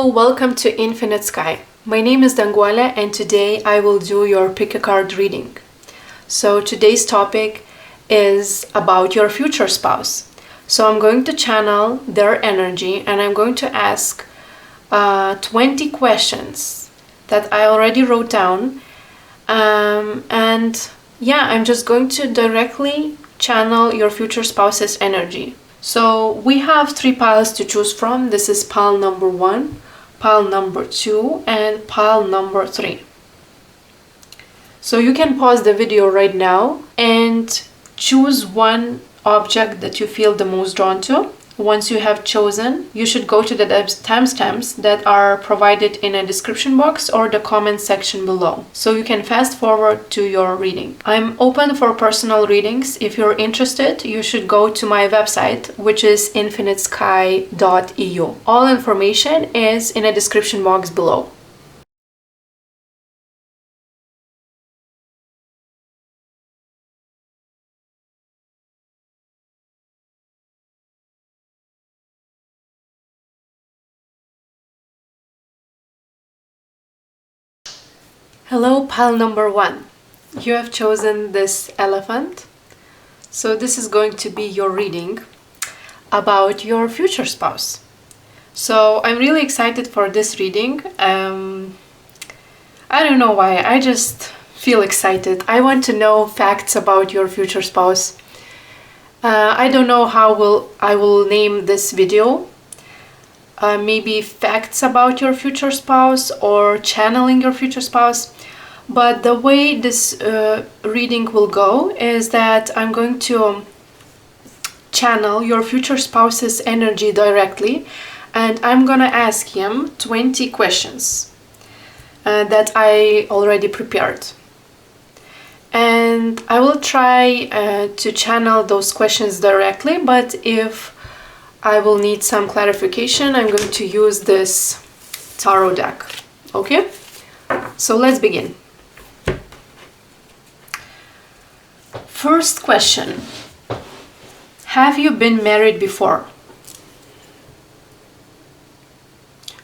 Hello, welcome to Infinite Sky. My name is Danguole and today I will do your pick a card reading. So today's topic is about your future spouse. So I'm going to channel their energy and I'm going to ask 20 questions that I already wrote down. I'm just going to directly channel your future spouse's energy. So we have 3 piles to choose from. This is pile number 1, pile number 2, and pile number 3. So you can pause the video right now and choose one object that you feel the most drawn to. Once you have chosen, you should go to the timestamps that are provided in a description box or the comment section below, so you can fast forward to your reading. I'm open for personal readings. If you're interested, you should go to my website, which is infinitesky.eu. All information is in a description box below. Hello, pile number 1. You have chosen this elephant. So this is going to be your reading about your future spouse. So I'm really excited for this reading. I don't know why, I just feel excited. I want to know facts about your future spouse. I don't know how I will name this video. Maybe facts about your future spouse or channeling your future spouse. But the way this reading will go is that I'm going to channel your future spouse's energy directly, and I'm gonna ask him 20 questions that I already prepared. And I will try to channel those questions directly, but if I will need some clarification, I'm going to use this tarot deck. Okay? So let's begin. First question. Have you been married before?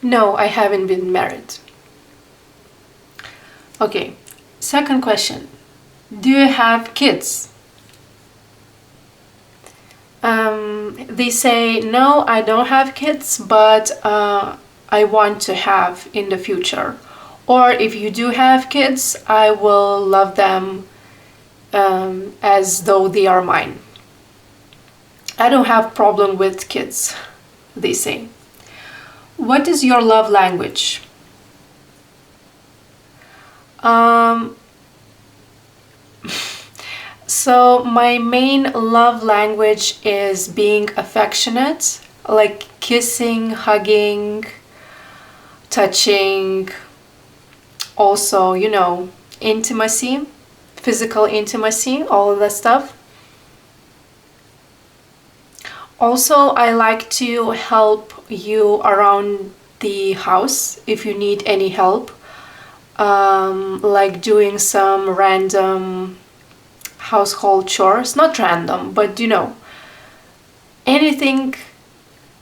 No, I haven't been married. Okay. Second question. Do you have kids? They say, no, I don't have kids, but I want to have in the future. Or if you do have kids, I will love them as though they are mine. I don't have problem with kids, they say. What is your love language? So my main love language is being affectionate, like kissing, hugging, touching, also, intimacy, physical intimacy, all of that stuff. Also, I like to help you around the house if you need any help, like doing some random household chores, not random, but anything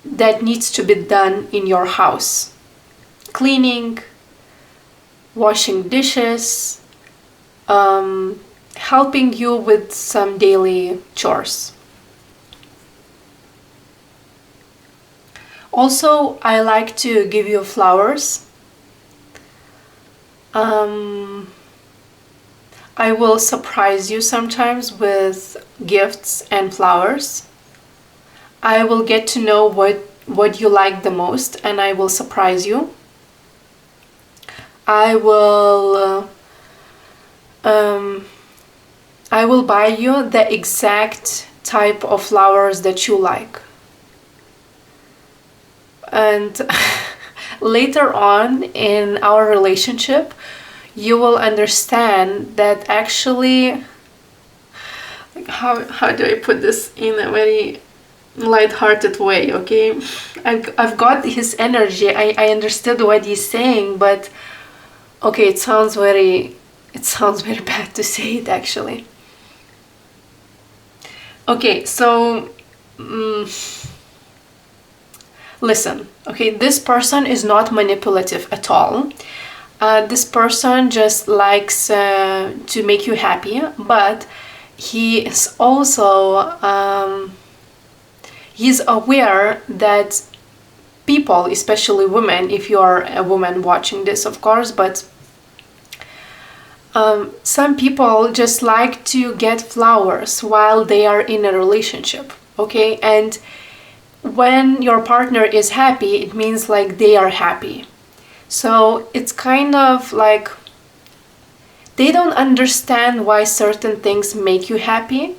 that needs to be done in your house. Cleaning, washing dishes, helping you with some daily chores. Also, I like to give you flowers. I will surprise you sometimes with gifts and flowers. I will get to know what you like the most, and I will surprise you. I will buy you the exact type of flowers that you like. And later on in our relationship, you will understand that actually, how do I put this in a very light-hearted way, okay? I've got his energy, I understood what he's saying, but okay, it sounds very bad to say it actually. Okay, so Listen, okay, this person is not manipulative at all. This person just likes to make you happy, but he is also he's aware that people, especially women, if you are a woman watching this, of course, but some people just like to get flowers while they are in a relationship, okay? And when your partner is happy, it means like they are happy. So it's kind of like they don't understand why certain things make you happy.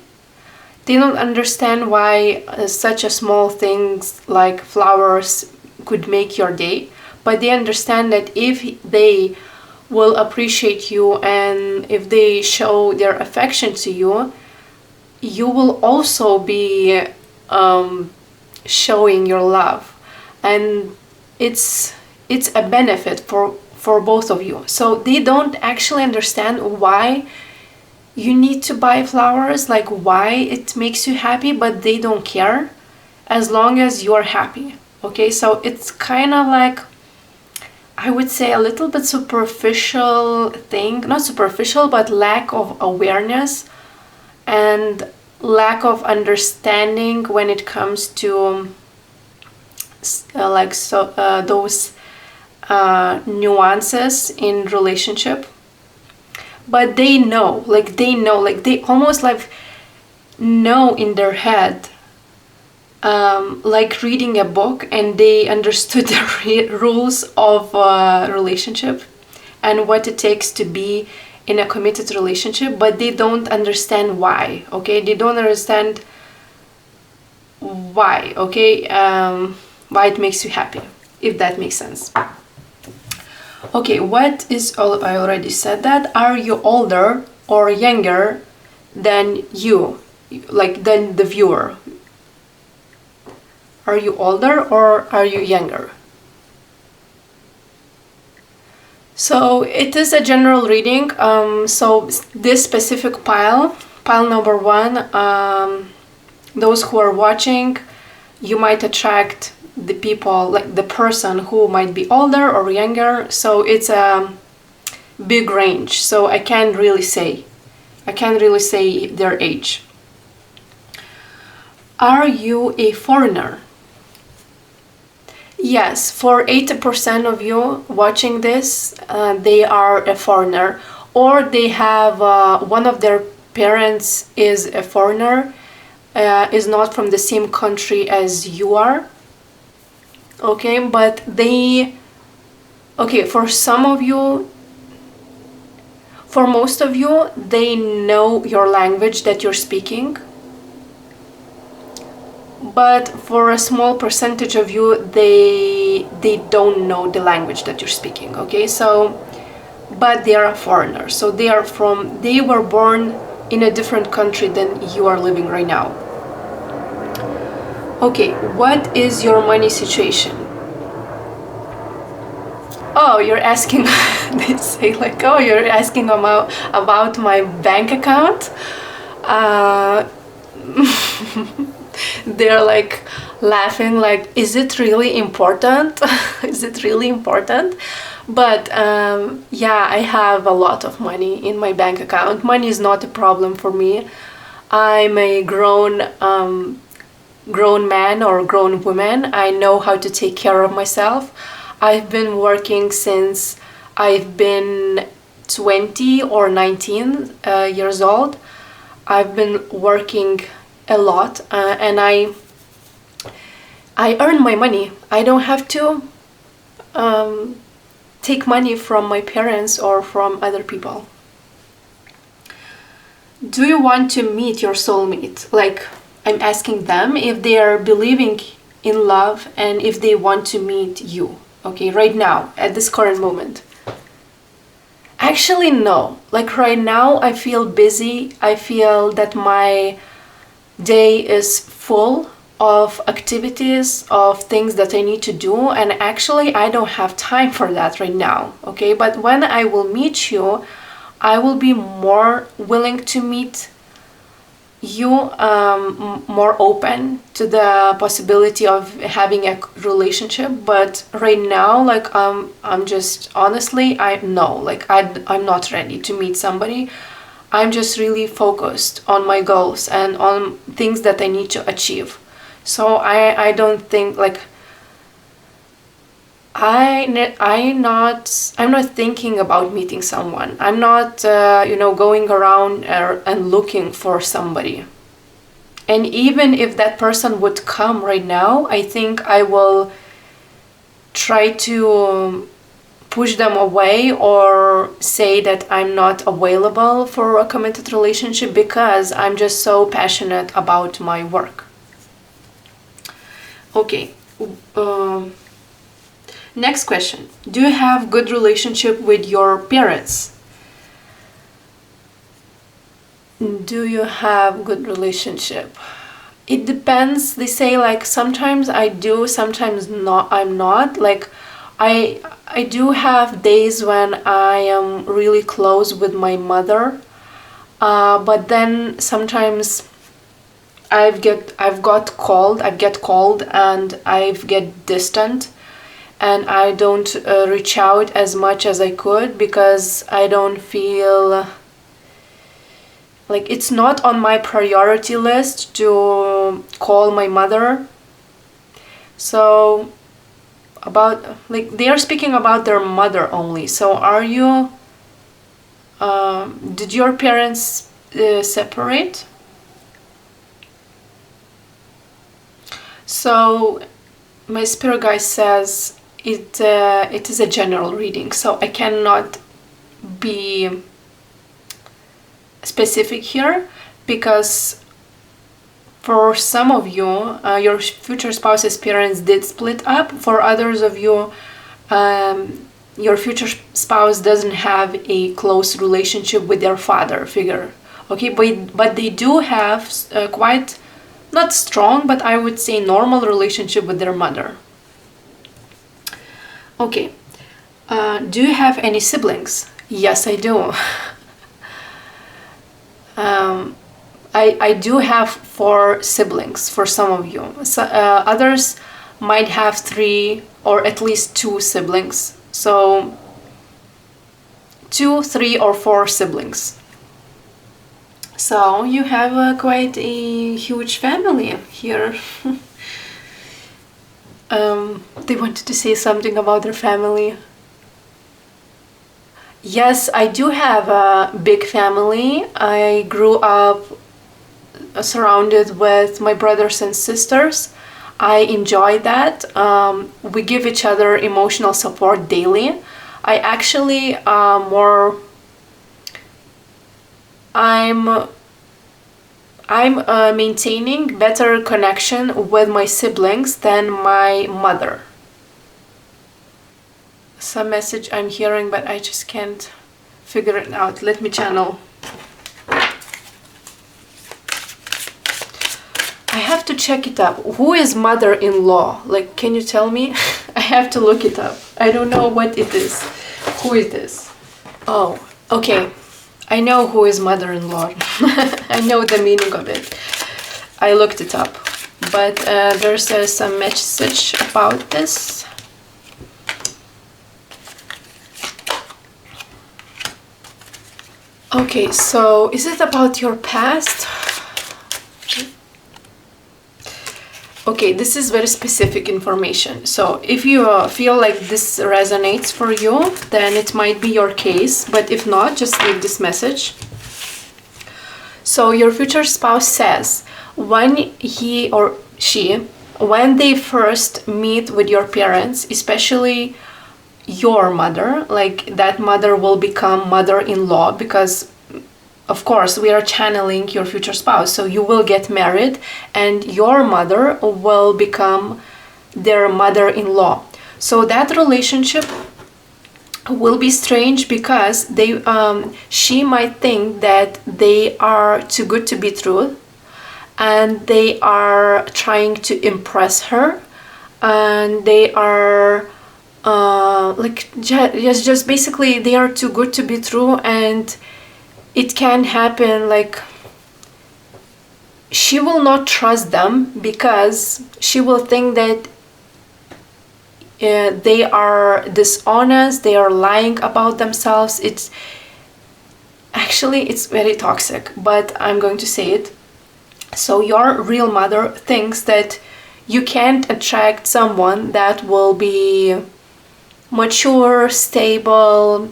They don't understand why such a small things like flowers could make your day, but they understand that if they will appreciate you and if they show their affection to you, you will also be showing your love, and it's a benefit for both of you. So they don't actually understand why you need to buy flowers, like why it makes you happy, but they don't care as long as you're happy. Okay, so it's kind of like, I would say, a little bit superficial thing, not superficial, but lack of awareness and lack of understanding when it comes to those nuances in relationship. But they know, like they almost like know in their head, like reading a book, and they understood the rules of a relationship and what it takes to be in a committed relationship, but they don't understand why, okay? They don't understand why, okay? Why it makes you happy, if that makes sense. Okay, what is, I already said that. Are you older or younger than you, like than the viewer? Are you older or are you younger? So it is a general reading. So this specific pile number 1, those who are watching, you might attract the people, like the person who might be older or younger. So it's a big range. So I can't really say their age. Are you a foreigner? Yes, for 80% of you watching this, they are a foreigner, or they have one of their parents is a foreigner, is not from the same country as you are. Okay, but for some of you, for most of you, they know your language that you're speaking. But for a small percentage of you, they don't know the language that you're speaking, okay? So, but they are a foreigner. So they were born in a different country than you are living right now. Okay, what is your money situation? Oh, you're asking, they say like, oh, you're asking about my bank account? They're like laughing like, is it really important? Is it really important? But yeah, I have a lot of money in my bank account. Money is not a problem for me. I'm a grown man or grown woman. I know how to take care of myself. I've been working since I've been 20 or 19 years old. I've been working a lot, and I earn my money. I don't have to take money from my parents or from other people. Do you want to meet your soulmate? Like, I'm asking them if they are believing in love and if they want to meet you, okay, right now, at this current moment. Actually, no. Like right now, I feel busy. I feel that my day is full of activities, of things that I need to do, and actually I don't have time for that right now, okay? But when I will meet you, I will be more willing to meet you more open to the possibility of having a relationship. But right now, like, I'm just honestly, I'm not ready to meet somebody. I'm just really focused on my goals and on things that I need to achieve. So I don't think like I'm not thinking about meeting someone. I'm not going around and looking for somebody. And even if that person would come right now, I think I will try to push them away or say that I'm not available for a committed relationship because I'm just so passionate about my work. Okay. Next question. Do you have good relationship with your parents? Do you have good relationship? It depends. They say like sometimes I do, sometimes not. I'm not. Like I do have days when I am really close with my mother, but then sometimes I get cold and I get distant, and I don't reach out as much as I could because I don't feel like it's not on my priority list to call my mother. So about like they are speaking about their mother only. So are you did your parents separate? So my spirit guide says it is a general reading, so I cannot be specific here because for some of you your future spouse's parents did split up. For others of you, your future spouse doesn't have a close relationship with their father figure. Okay, but they do have quite not strong, but I would say normal relationship with their mother. Okay, do you have any siblings? Yes, I do. I do have 4 siblings for some of you. So, others might have 3 or at least 2 siblings. So 2, 3 or 4 siblings. So you have quite a huge family here. They wanted to say something about their family. Yes, I do have a big family. I grew up surrounded with my brothers and sisters. I enjoy that. We give each other emotional support daily. I actually I'm maintaining better connection with my siblings than my mother. Some message I'm hearing, but I just can't figure it out. Let me channel. I have to check it up. Who is mother-in-law? Like, can you tell me? I have to look it up. I don't know what it is. Who is this? Oh, okay. I know who is mother-in-law. I know the meaning of it. I looked it up. But there's some message about this. Okay, so is it about your past? Okay, this is very specific information. So if you feel like this resonates for you, then it might be your case. But if not, just leave this message. So your future spouse says, when he or she, when they first meet with your parents, especially your mother, like that mother will become mother-in-law because of course we are channeling your future spouse, so you will get married and your mother will become their mother-in-law. So that relationship will be strange because she might think that they are too good to be true and they are trying to impress her and they are just basically they are too good to be true, and it can happen like she will not trust them because she will think that they are dishonest, they are lying about themselves. It's very toxic, but I'm going to say it. So your real mother thinks that you can't attract someone that will be mature, stable,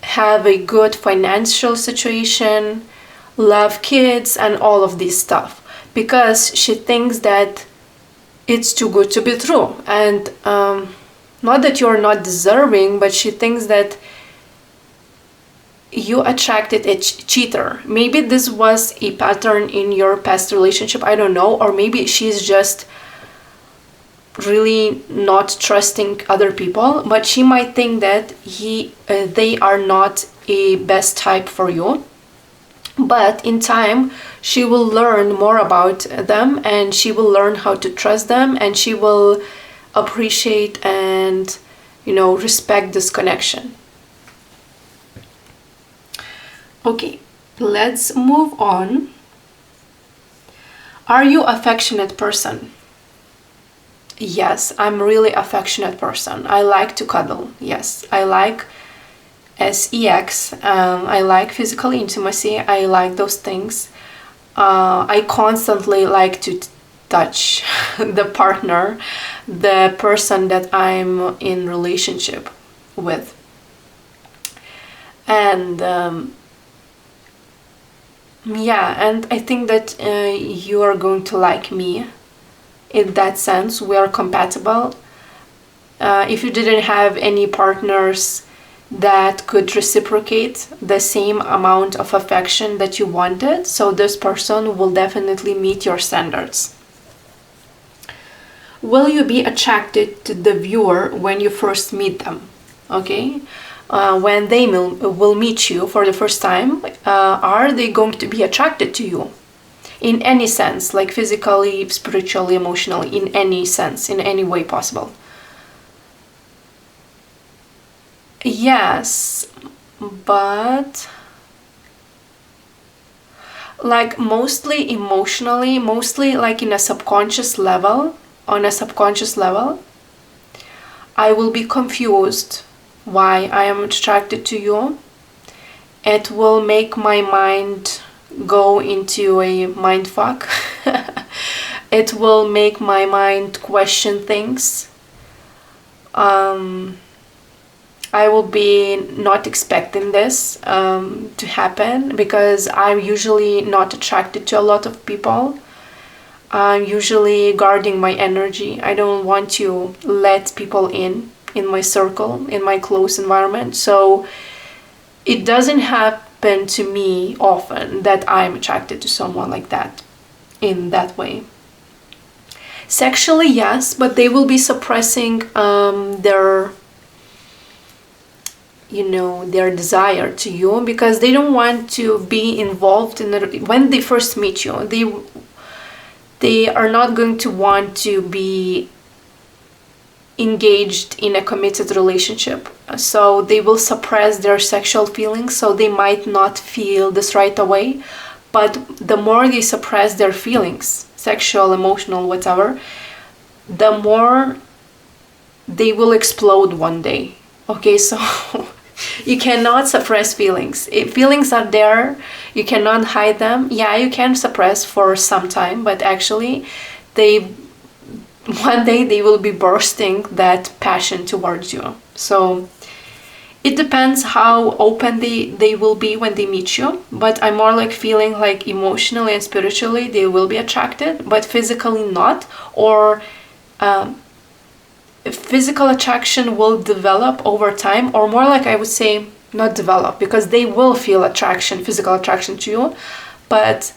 have a good financial situation, love kids, and all of this stuff, because she thinks that it's too good to be true. And not that you're not deserving, but she thinks that you attracted a cheater. Maybe this was a pattern in your past relationship, I don't know, or maybe she's just really not trusting other people, but she might think that they are not a best type for you. But in time, she will learn more about them, and she will learn how to trust them, and she will appreciate and, respect this connection. Okay, let's move on. Are you affectionate person? Yes, I'm really affectionate person. I like to cuddle. Yes, I like sex. I like physical intimacy. I like those things. I constantly like to touch the partner, the person that I'm in relationship with. And and I think that you are going to like me. In that sense, we are compatible. If you didn't have any partners that could reciprocate the same amount of affection that you wanted, so this person will definitely meet your standards. Will you be attracted to the viewer when you first meet them? Okay, when they will meet you for the first time, are they going to be attracted to you? In any sense, like physically, spiritually, emotionally, in any sense, in any way possible. Yes, but like mostly emotionally, mostly like in a subconscious level, on a subconscious level, I will be confused why I am attracted to you. It will make my mind go into a mind fuck. It will make my mind question things. I will be not expecting this to happen, because I'm usually not attracted to a lot of people. I'm usually guarding my energy. I don't want to let people in my circle, in my close environment. So it doesn't happen to me often that I'm attracted to someone like that, in that way. Sexually, yes, but they will be suppressing their desire to you, because they don't want to be involved in when they first meet you. They are not going to want to be engaged in a committed relationship, so they will suppress their sexual feelings, so they might not feel this right away. But the more they suppress their feelings, sexual, emotional, whatever, the more they will explode one day. Okay, so you cannot suppress feelings. If feelings are there, you cannot hide them. Yeah, you can suppress for some time, but actually one day they will be bursting that passion towards you. So it depends how open they will be when they meet you, but I'm more like feeling like emotionally and spiritually they will be attracted, but physically not. Or physical attraction will develop over time, or more like I would say not develop, because they will feel attraction, physical attraction to you, but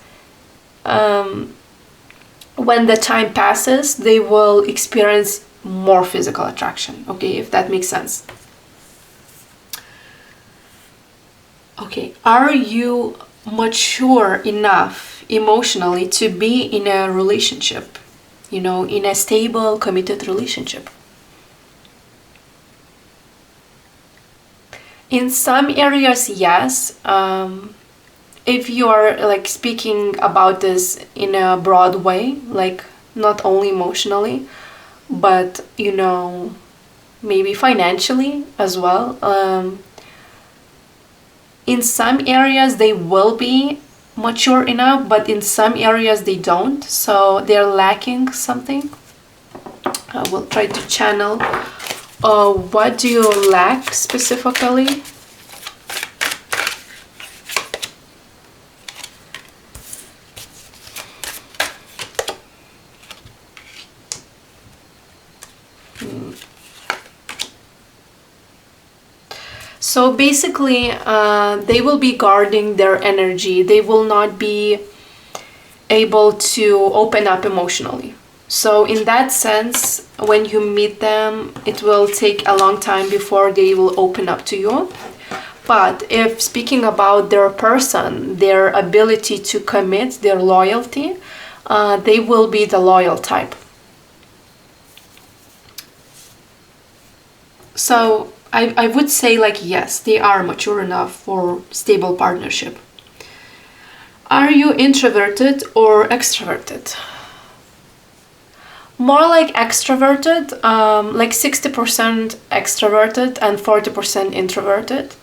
when the time passes, they will experience more physical attraction. Okay, if that makes sense. Okay, are you mature enough emotionally to be in a relationship, in a stable, committed relationship? In some areas, yes. if you are like speaking about this in a broad way, like not only emotionally, but maybe financially as well. In some areas they will be mature enough, but in some areas they don't, so they're lacking something. I will try to channel. What do you lack specifically? So basically, they will be guarding their energy. They will not be able to open up emotionally. So in that sense, when you meet them, it will take a long time before they will open up to you. But if speaking about their person, their ability to commit, their loyalty, they will be the loyal type. So I would say, like, yes, they are mature enough for stable partnership. Are you introverted or extroverted? More like extroverted, like 60% extroverted and 40% introverted.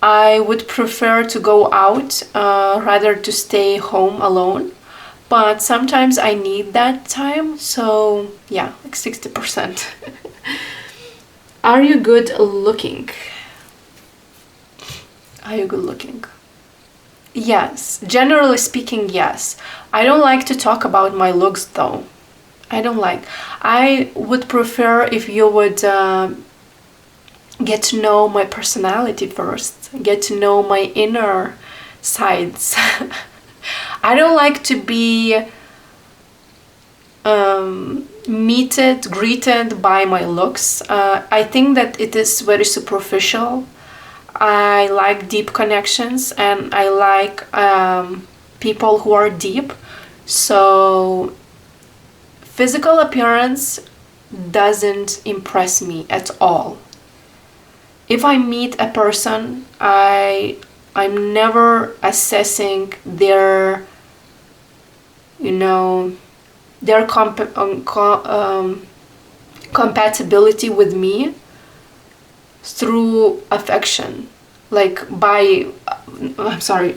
I would prefer to go out rather to stay home alone, but sometimes I need that time, so yeah, like 60%. Are you good looking? Are you good looking? Yes, generally speaking, yes. I don't like to talk about my looks though. I would prefer if you would get to know my personality first, get to know my inner sides. I don't like to be greeted by my looks. I think that it is very superficial. I like deep connections, and I like people who are deep. So physical appearance doesn't impress me at all. If I meet a person, I'm never assessing their compatibility with me through affection,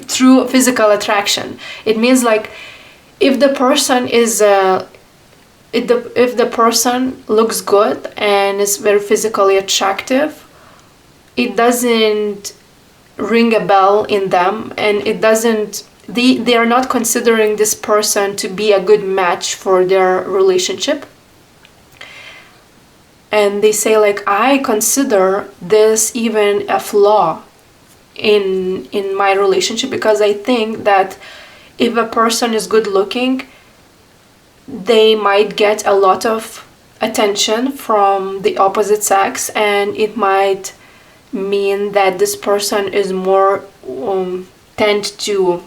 through physical attraction. It means, like, if the person is if the person looks good and is very physically attractive, it doesn't ring a bell in them, and it doesn't they are not considering this person to be a good match for their relationship. And they say, like, I consider this even a flaw in my relationship, because I think that if a person is good looking, they might get a lot of attention from the opposite sex, and it might mean that this person is more tend to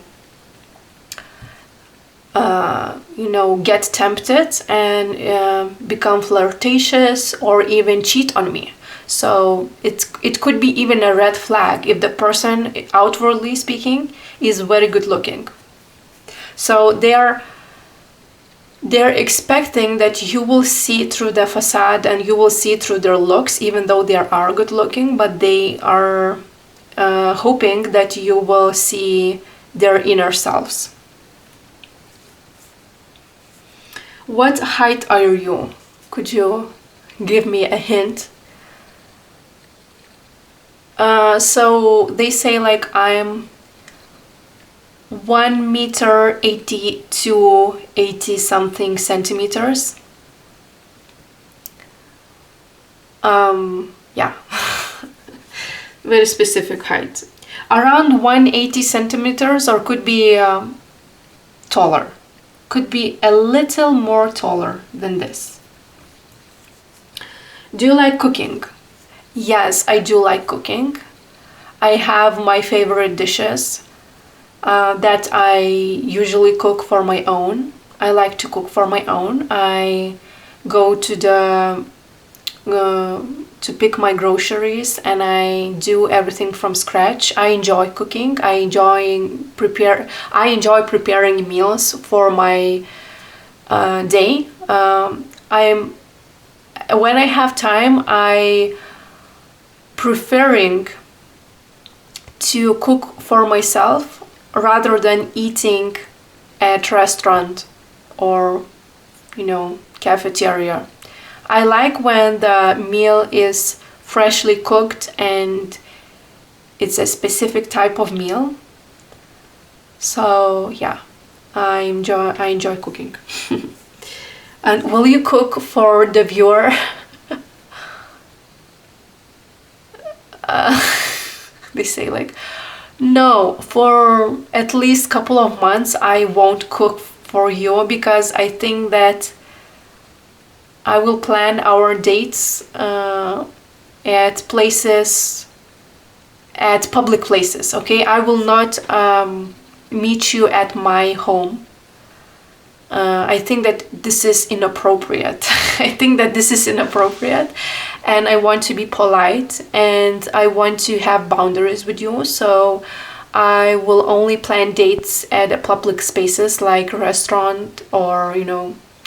get tempted and become flirtatious or even cheat on me. So it could be even a red flag if the person, outwardly speaking, is very good looking. So they're expecting that you will see through the facade and you will see through their looks, even though they are good looking, but they are hoping that you will see their inner selves. What height are you? Could you give me a hint? So they say, like, I'm 1 meter 80 to 80 something centimeters. Yeah, very specific height. Around 180 centimeters, or could be taller. Could be a little more taller than this. Do you like cooking? Yes, I do like cooking. I have my favorite dishes that I usually cook for my own. I like to cook for my own. I go to the to pick my groceries, and I do everything from scratch. I enjoy cooking. I enjoy preparing meals for my day. When I have time, I preferring to cook for myself rather than eating at restaurant or cafeteria. I like when the meal is freshly cooked and it's a specific type of meal. So yeah, I enjoy cooking. And will you cook for the viewer? They say like, no, for at least couple of months I won't cook for you, because I think that I will plan our dates at public places, okay? I will not meet you at my home. I think that this is inappropriate. I think that this is inappropriate, and I want to be polite, and I want to have boundaries with you. So I will only plan dates at public spaces like a restaurant or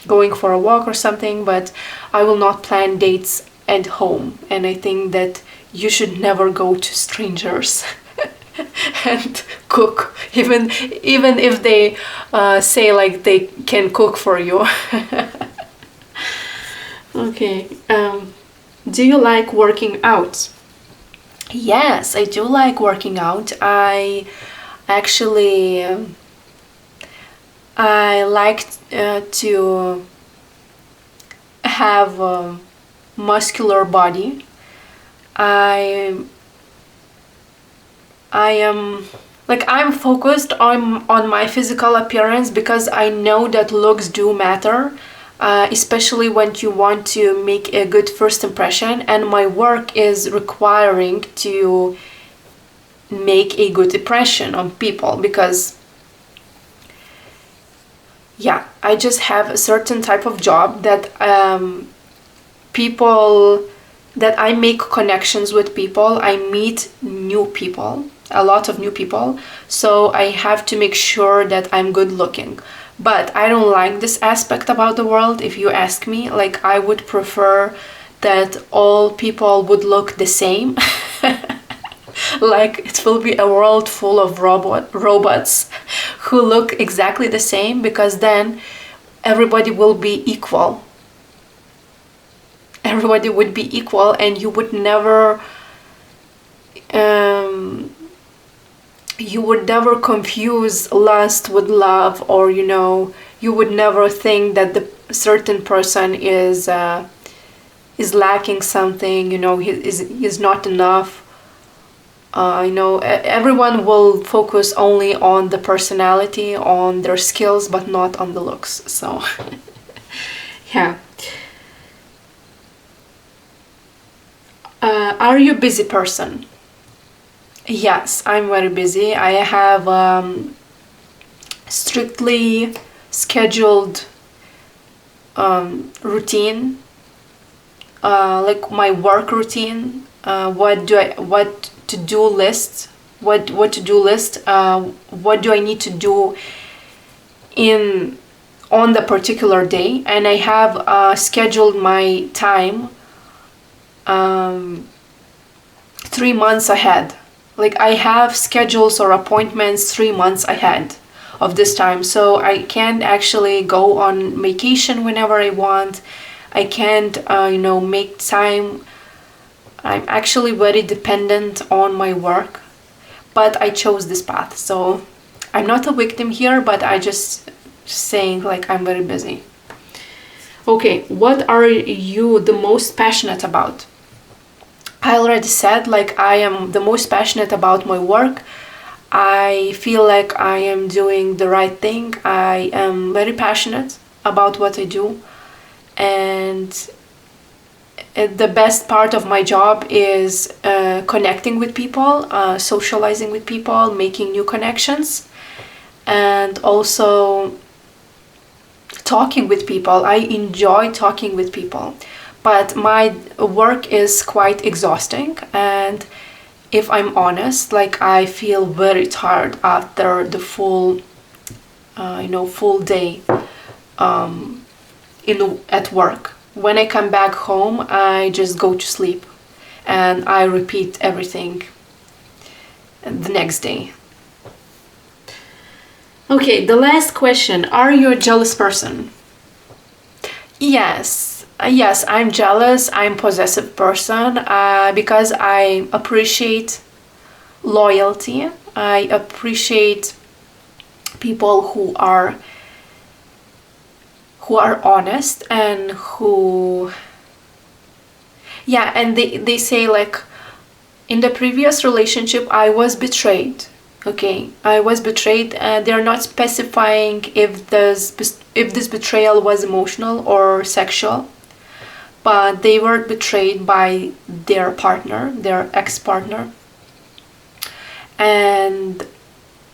going for a walk or something, but I will not plan dates at home. And I think that you should never go to strangers and cook, even if they say like they can cook for you. Okay. Do you like working out? Yes, I do like working out. I actually I like to have a muscular body. I'm focused on my physical appearance, because I know that looks do matter, especially when you want to make a good first impression, and my work is requiring to make a good impression on people, because yeah, I just have a certain type of job that that I make connections with people. I meet new people, a lot of new people, so I have to make sure that I'm good looking. But I don't like this aspect about the world, if you ask me. Like, I would prefer that all people would look the same. Like, it will be a world full of robots who look exactly the same, because then everybody will be equal. Everybody would be equal, and you would never confuse lust with love, or you would never think that the certain person is lacking something, he is not enough. Everyone will focus only on the personality, on their skills, but not on the looks. So yeah. Are you a busy person? Yes, I'm very busy. I have strictly scheduled routine, like my work routine. What to-do list? What do I need to do on the particular day? And I have scheduled my time 3 months ahead. Like, I have schedules or appointments 3 months ahead of this time, so I can't actually go on vacation whenever I want. I can't make time. I'm actually very dependent on my work, but I chose this path, so I'm not a victim here, but I just saying like I'm very busy. Okay, what are you the most passionate about? I already said, like, I am the most passionate about my work. I feel like I am doing the right thing. I am very passionate about what I do, and the best part of my job is connecting with people, socializing with people, making new connections, and also talking with people. I enjoy talking with people. but my work is quite exhausting, and if I'm honest, like I feel very tired after the full day at work. When I come back home, I just go to sleep and I repeat everything the next day. Okay, the last question. Are you a jealous person? Yes. Yes, I'm jealous. I'm a possessive person because I appreciate loyalty. I appreciate people who are honest and they say, like, in the previous relationship I was betrayed. Okay, I was betrayed. They're not specifying if this betrayal was emotional or sexual, but they were betrayed by their partner, their ex-partner, and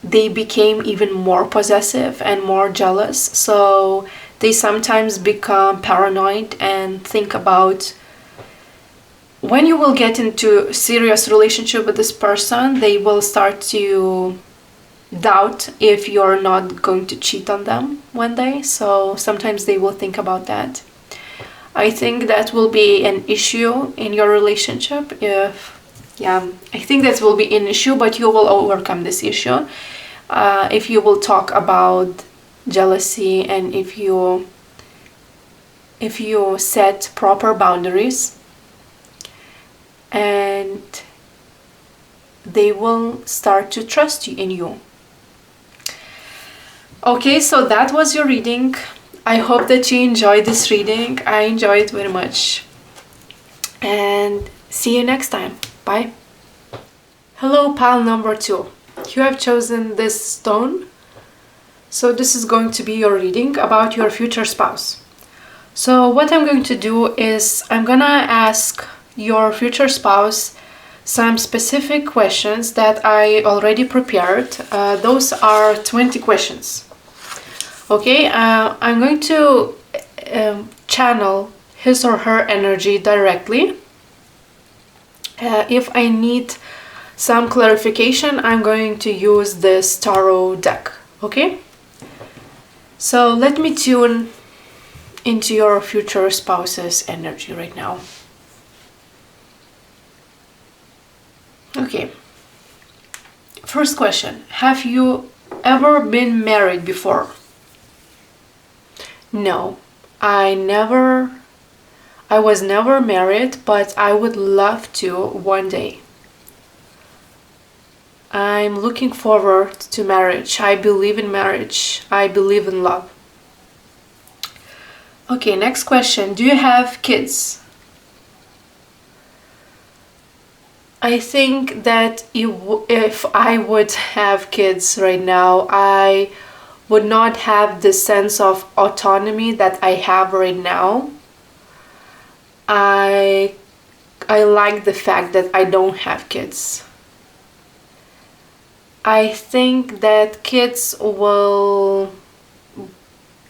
they became even more possessive and more jealous. So they sometimes become paranoid and think about, when you will get into a serious relationship with this person, they will start to doubt if you're not going to cheat on them one day. So sometimes they will think about that. I think that will be an issue in your relationship. I think that will be an issue, but you will overcome this issue if you will talk about jealousy, and if you set proper boundaries, and they will start to trust you in you. Okay, so that was your reading. I hope that you enjoyed this reading. I enjoyed it very much. And see you next time. Bye. Hello, pile number 2. You have chosen this stone. So this is going to be your reading about your future spouse. So what I'm going to do is I'm gonna ask your future spouse some specific questions that I already prepared. Those are 20 questions. Okay, I'm going to channel his or her energy directly. If I need some clarification, I'm going to use this tarot deck. Okay, so let me tune into your future spouse's energy right now. Okay, first question. Have you ever been married before? No, I was never married, but I would love to one day. I'm looking forward to marriage. I believe in marriage. I believe in love. Okay, next question. Do you have kids? I think that if I would have kids right now, I would not have the sense of autonomy that I have right now. I like the fact that I don't have kids. I think that kids will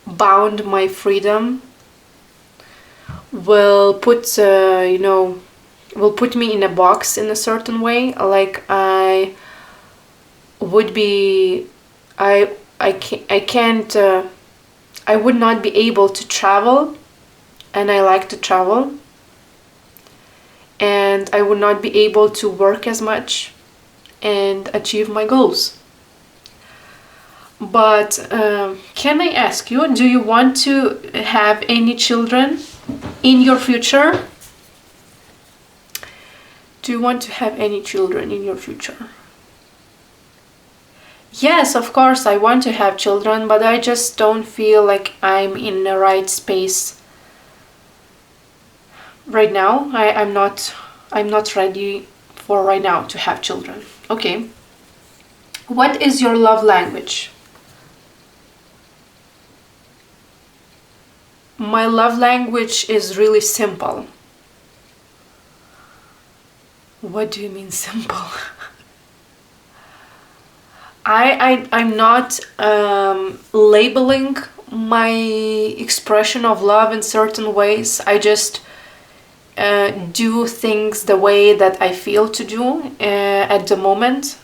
bound my freedom, will put me in a box in a certain way. Like I would be, I would not be able to travel, and I like to travel, and I would not be able to work as much and achieve my goals. But can I ask you, do you want to have any children in your future? Do you want to have any children in your future? Yes, of course, I want to have children, but I just don't feel like I'm in the right space right now. I'm not ready for right now to have children. Okay. What is your love language? My love language is really simple. What do you mean simple? I'm not labeling my expression of love in certain ways. I just do things the way that I feel to do at the moment.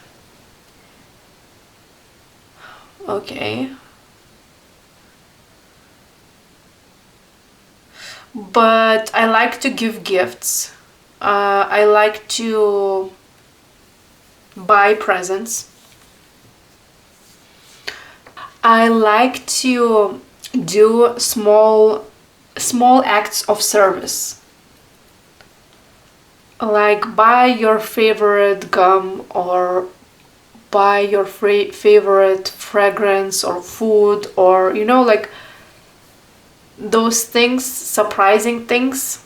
Okay. But I like to give gifts. I like to buy presents. I like to do small acts of service. Like buy your favorite gum, or buy your favorite fragrance or food, or like those things, surprising things,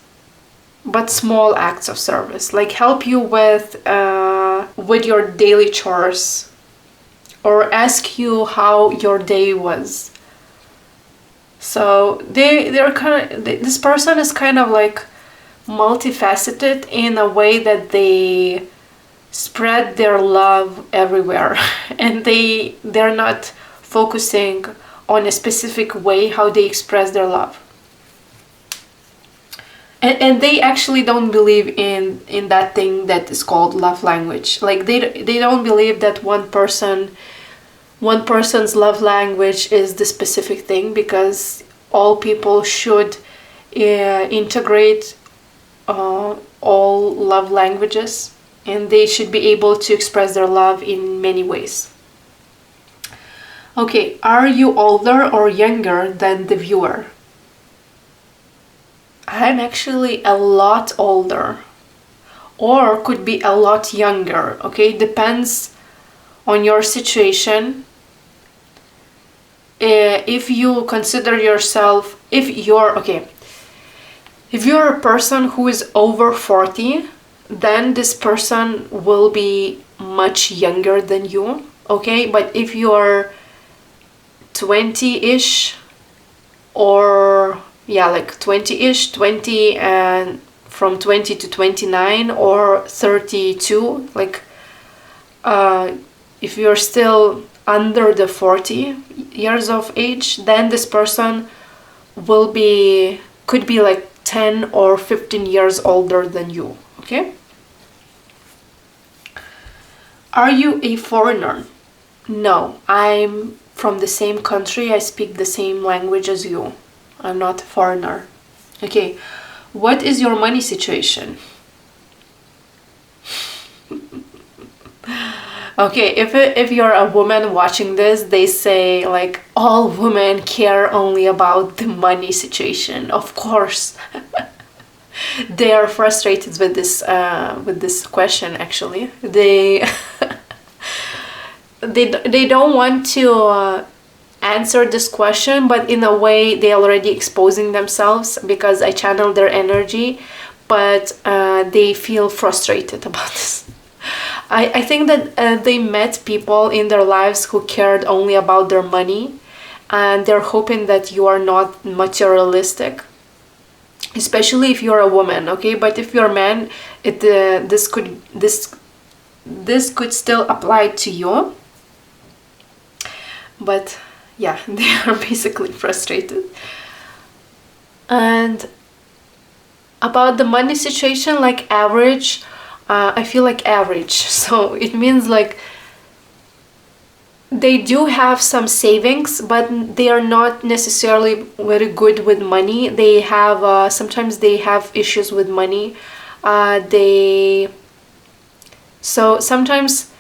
but small acts of service, like help you with your daily chores, or ask you how your day was. So they're kind of, this person is kind of like multifaceted in a way that they spread their love everywhere and they're not focusing on a specific way how they express their love. And they actually don't believe in that thing that is called love language. Like they don't believe that one person's love language is the specific thing, because all people should integrate all love languages, and they should be able to express their love in many ways. Okay, are you older or younger than the viewer? I'm actually a lot older, or could be a lot younger. Okay, depends on your situation. If you consider yourself, if you're a person who is over 40, then this person will be much younger than you. Okay, but if you're 20-ish, or like 20-ish, 20 and from 20 to 29, or 32, like if you're still under the 40 years of age, then this person could be like 10 or 15 years older than you. Okay, are you a foreigner? No, I'm from the same country. I speak the same language as you. I'm not a foreigner. Okay, what is your money situation? Okay, if you're a woman watching this, they say like all women care only about the money situation. Of course, they are frustrated with this question. Actually, they they don't want to answer this question, but in a way they already exposing themselves, because I channel their energy, but they feel frustrated about this. I think that they met people in their lives who cared only about their money, and they're hoping that you are not materialistic, especially if you're a woman. Okay, but if you're a man, this could still apply to you. But yeah, they are basically frustrated. And about the money situation, like average, I feel like average. So it means like they do have some savings, but they are not necessarily very good with money. They have sometimes they have issues with money. So sometimes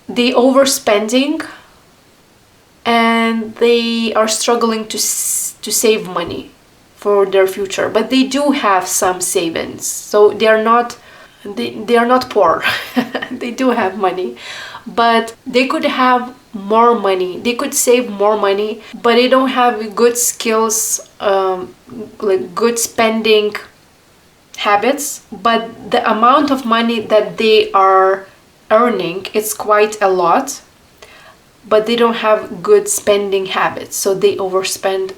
they overspending, and they are struggling to save money for their future, but they do have some savings, so they are not poor. They do have money, but they could have more money, they could save more money, but they don't have good skills, like good spending habits. But the amount of money that they are earning, it's quite a lot, but they don't have good spending habits, so they overspend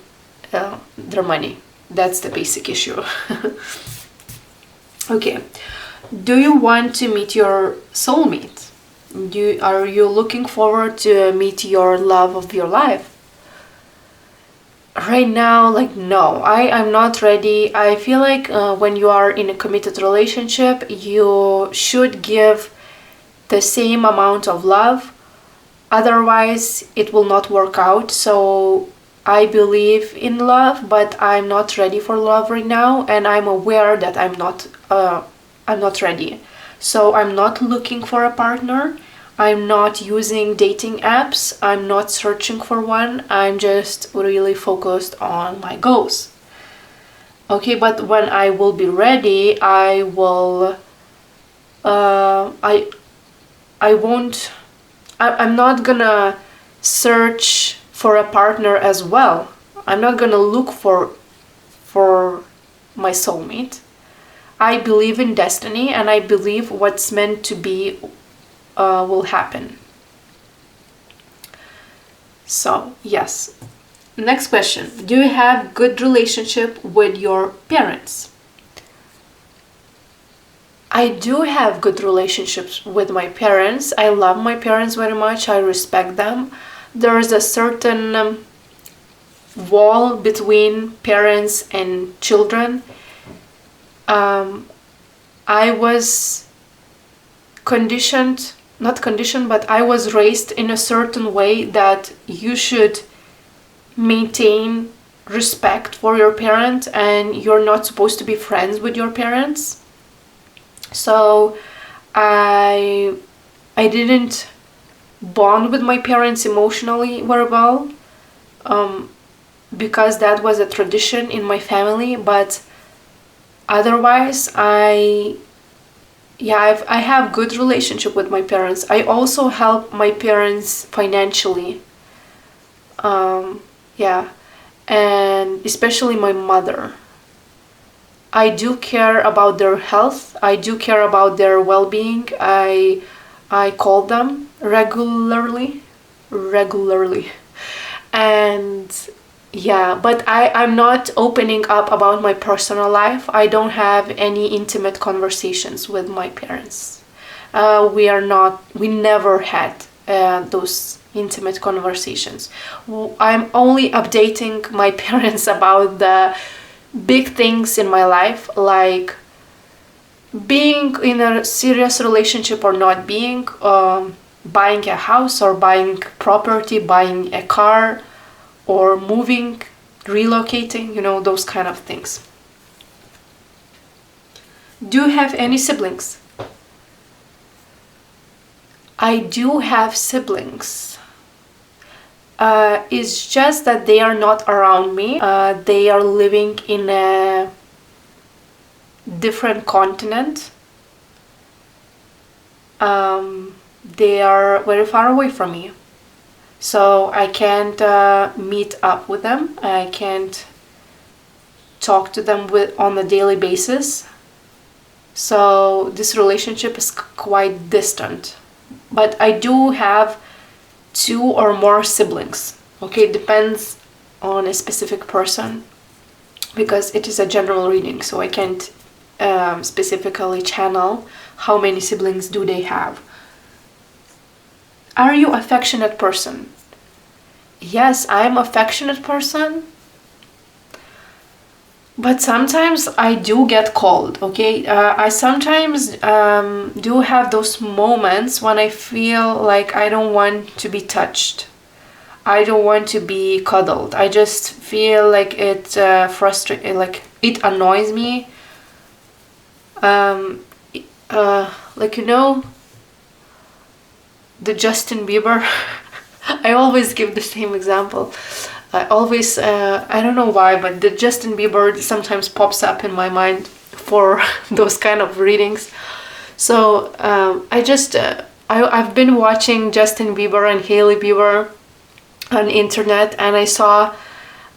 their money. That's the basic issue. Okay, do you want to meet your soulmate? Are you looking forward to meet your love of your life? right now, like, no, I'm not ready. I feel like when you are in a committed relationship, you should give the same amount of love. Otherwise, it will not work out. So I believe in love, but I'm not ready for love right now, and I'm aware that I'm not ready. So I'm not looking for a partner. I'm not using dating apps. I'm not searching for one. I'm just really focused on my goals. Okay, but when I will be ready, I will. I won't. I'm not gonna search for a partner as well. I'm not gonna look for my soulmate. I believe in destiny, and I believe what's meant to be will happen. So yes. Next question. Do you have good relationship with your parents? I do have good relationships with my parents. I love my parents very much. I respect them. There is a certain wall between parents and children. I was not conditioned, but I was raised in a certain way that you should maintain respect for your parent, and you're not supposed to be friends with your parents. So I didn't bond with my parents emotionally very well, because that was a tradition in my family. But otherwise, I have good relationship with my parents. I also help my parents financially. Yeah, and especially my mother. I do care about their health. I do care about their well-being. I call them regularly. And yeah, but I'm not opening up about my personal life. I don't have any intimate conversations with my parents. We never had those intimate conversations. I'm only updating my parents about the big things in my life, like being in a serious relationship or not being, buying a house or buying property, buying a car, or moving, relocating, those kind of things. Do you have any siblings? I do have siblings. It's just that they are not around me. They are living in a different continent. They are very far away from me. So I can't meet up with them. I can't talk to them on a daily basis. So this relationship is quite distant. But I do have 2 or more siblings. Okay, it depends on a specific person, because it is a general reading, so I can't specifically channel how many siblings do they have. Are you affectionate person? Yes, I'm affectionate person. But sometimes I do get cold, okay? I sometimes do have those moments when I feel like I don't want to be touched. I don't want to be cuddled. I just feel like it like it annoys me. Like, the Justin Bieber. I always give the same example. I always, I don't know why, but the Justin Bieber sometimes pops up in my mind for those kind of readings. So I've been watching Justin Bieber and Hailey Bieber on internet, and I saw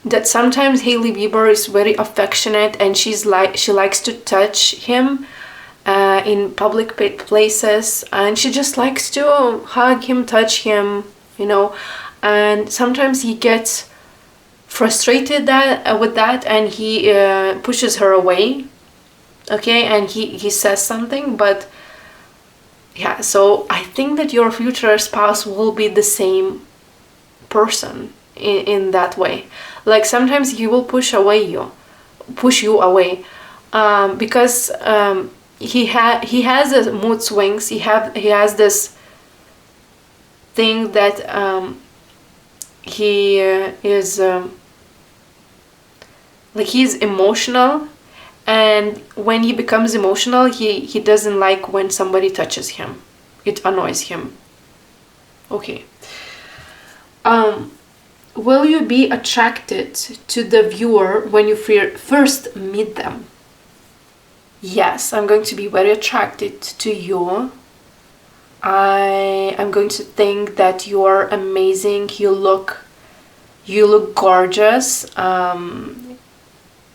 that sometimes Hailey Bieber is very affectionate, and she likes to touch him in public places, and she just likes to hug him, touch him, and sometimes he gets frustrated with that, and he pushes her away, okay, and he says something. But yeah, so I think that your future spouse will be the same person in that way. Like sometimes he will push you away, because he has a mood swings. He has this thing that he is like he's emotional, and when he becomes emotional, he doesn't like when somebody touches him. It annoys him. Okay. Will you be attracted to the viewer when you first meet them? Yes, I'm going to be very attracted to you. I'm going to think that you are amazing. You look gorgeous.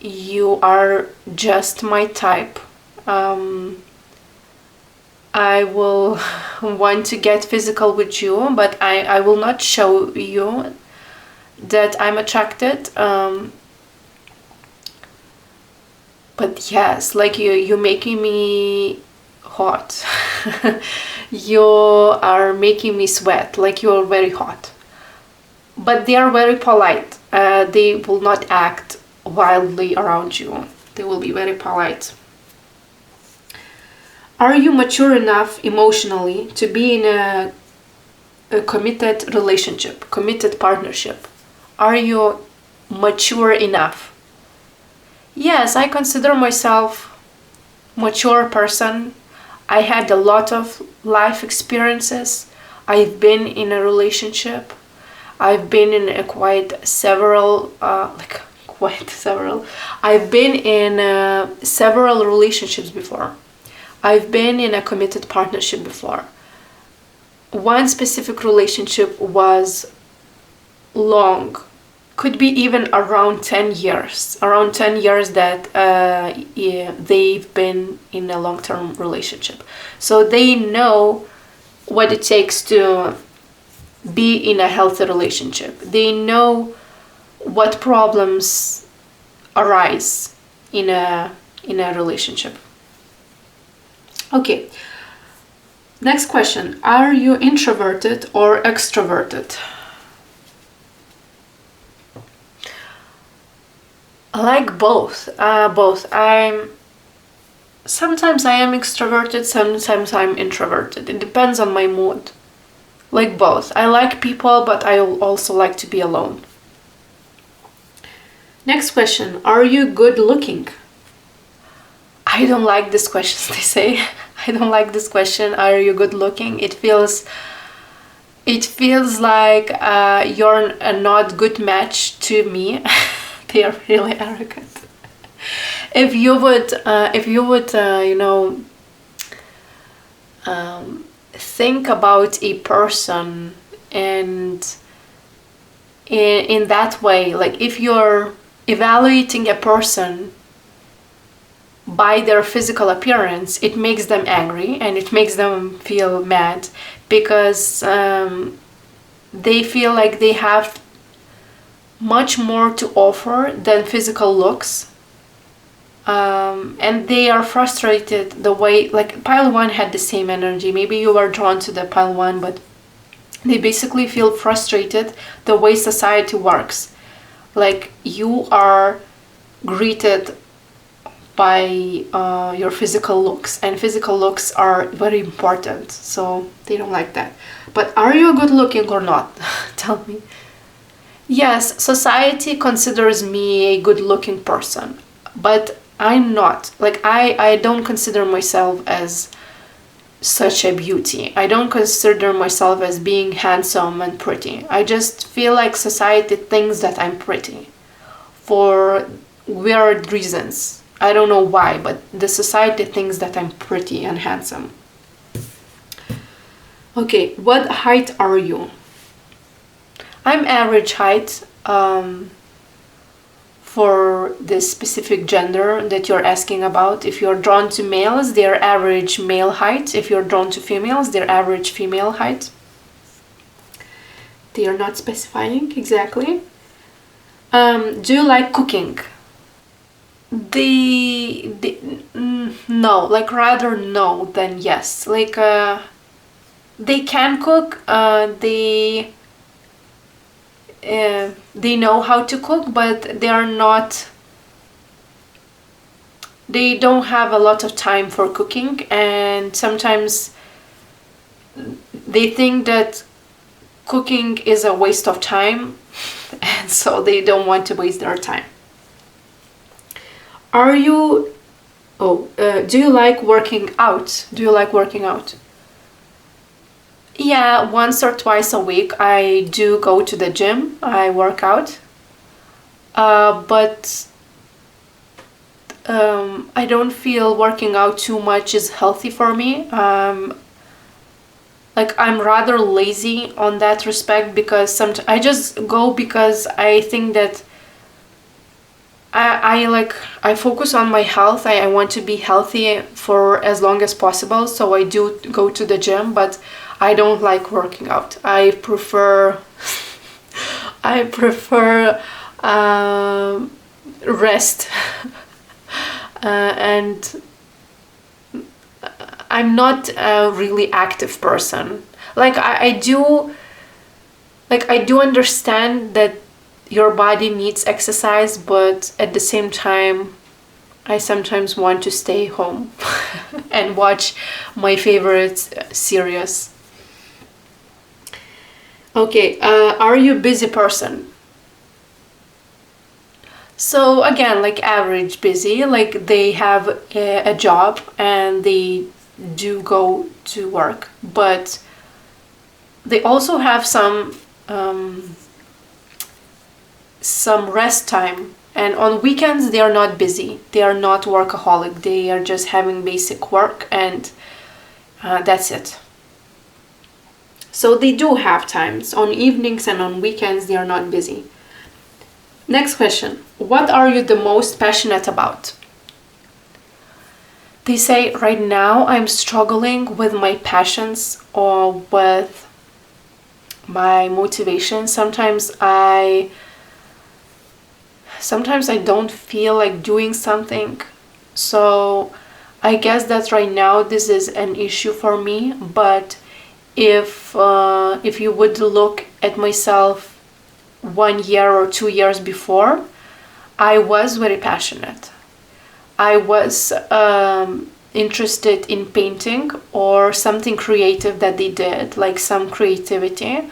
You are just my type. I will want to get physical with you, but I will not show you that I'm attracted. But yes, like you making me hot. You are making me sweat, like you're very hot. But they are very polite. They will not act wildly around you. They will be very polite. Are you mature enough emotionally to be in a committed relationship, committed partnership? Are you mature enough? Yes, I consider myself mature person. I had a lot of life experiences. I've been in a relationship. I've been in a quite several. I've been in several relationships before. I've been in a committed partnership before. One specific relationship was long, could be even around 10 years. Around 10 years that they've been in a long-term relationship. So they know what it takes to be in a healthy relationship. They know what problems arise in a relationship. Okay, next question. Are you introverted or extroverted? I like both. Sometimes I am extroverted, sometimes I'm introverted. It depends on my mood. Like both. I like people, but I also like to be alone. Next question. Are you good looking? I don't like this question, they say. I don't like this question. Are you good looking? It feels like you're a not good match to me. They are really arrogant. If you would, think about a person and in that way, like if you're evaluating a person by their physical appearance, it makes them angry and it makes them feel mad because they feel like they have much more to offer than physical looks, and they are frustrated the way, like pile 1 had the same energy. Maybe you are drawn to the pile 1, but they basically feel frustrated the way society works. Like you are greeted by your physical looks, and physical looks are very important, so they don't like that. But are you good looking or not? Tell me. Yes, society considers me a good looking person, but I'm not. Like I don't consider myself as such a beauty. I don't consider myself as being handsome and pretty. I just feel like society thinks that I'm pretty for weird reasons. I don't know why, but the society thinks that I'm pretty and handsome. Okay, what height are you? I'm average height for this specific gender that you're asking about. If you're drawn to males, they're average male height. If you're drawn to females, they're average female height. They are not specifying exactly. Do you like cooking? No, like rather no than yes. Like they can cook. they know how to cook, but they don't have a lot of time for cooking, and sometimes they think that cooking is a waste of time, and so they don't want to waste their time. Do you like working out? Do you like working out? Yeah, once or twice a week I do go to the gym. I work out. But I don't feel working out too much is healthy for me. Like I'm rather lazy on that respect, because sometimes I just go because I think that I focus on my health. I want to be healthy for as long as possible, so I do go to the gym, but I don't like working out. I prefer rest. And I'm not a really active person. I do understand that your body needs exercise, but at the same time I sometimes want to stay home and watch my favorite series. Okay, are you a busy person? So again, like average busy, like they have a job and they do go to work, but they also have some rest time, and on weekends they are not busy, they are not workaholic, they are just having basic work, and that's it. So they do have times on evenings, and on weekends they are not busy. Next question. What are you the most passionate about? They say, right now I'm struggling with my passions or with my motivation. Sometimes I don't feel like doing something. So I guess that right now this is an issue for me. But if you would look at myself 1 year or 2 years before, I was very passionate. I was interested in painting or something creative that they did, like some creativity,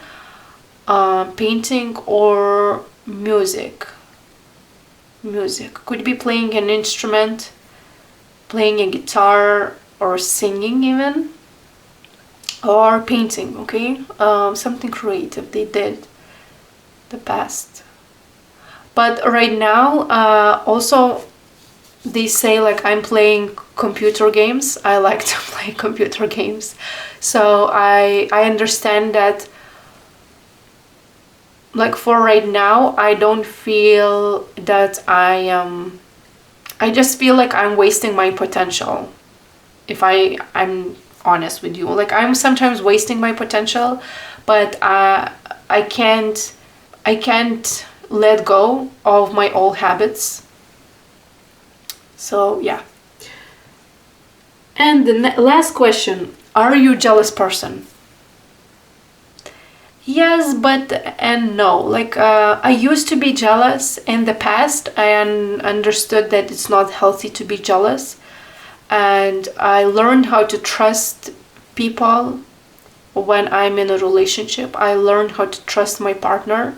painting or music. Music could be playing an instrument, playing a guitar, or singing even, or painting. Okay, something creative they did the past. But right now, also they say like I'm playing computer games. I like to play computer games, so I understand that. Like for right now, I don't feel that I just feel like I'm wasting my potential. If I'm honest with you, like I'm sometimes wasting my potential, but I can't let go of my old habits. So yeah. And the last question, are you a jealous person? Yes, but and no. Like I used to be jealous in the past. I understood that it's not healthy to be jealous, and I learned how to trust people when I'm in a relationship. I learned how to trust my partner,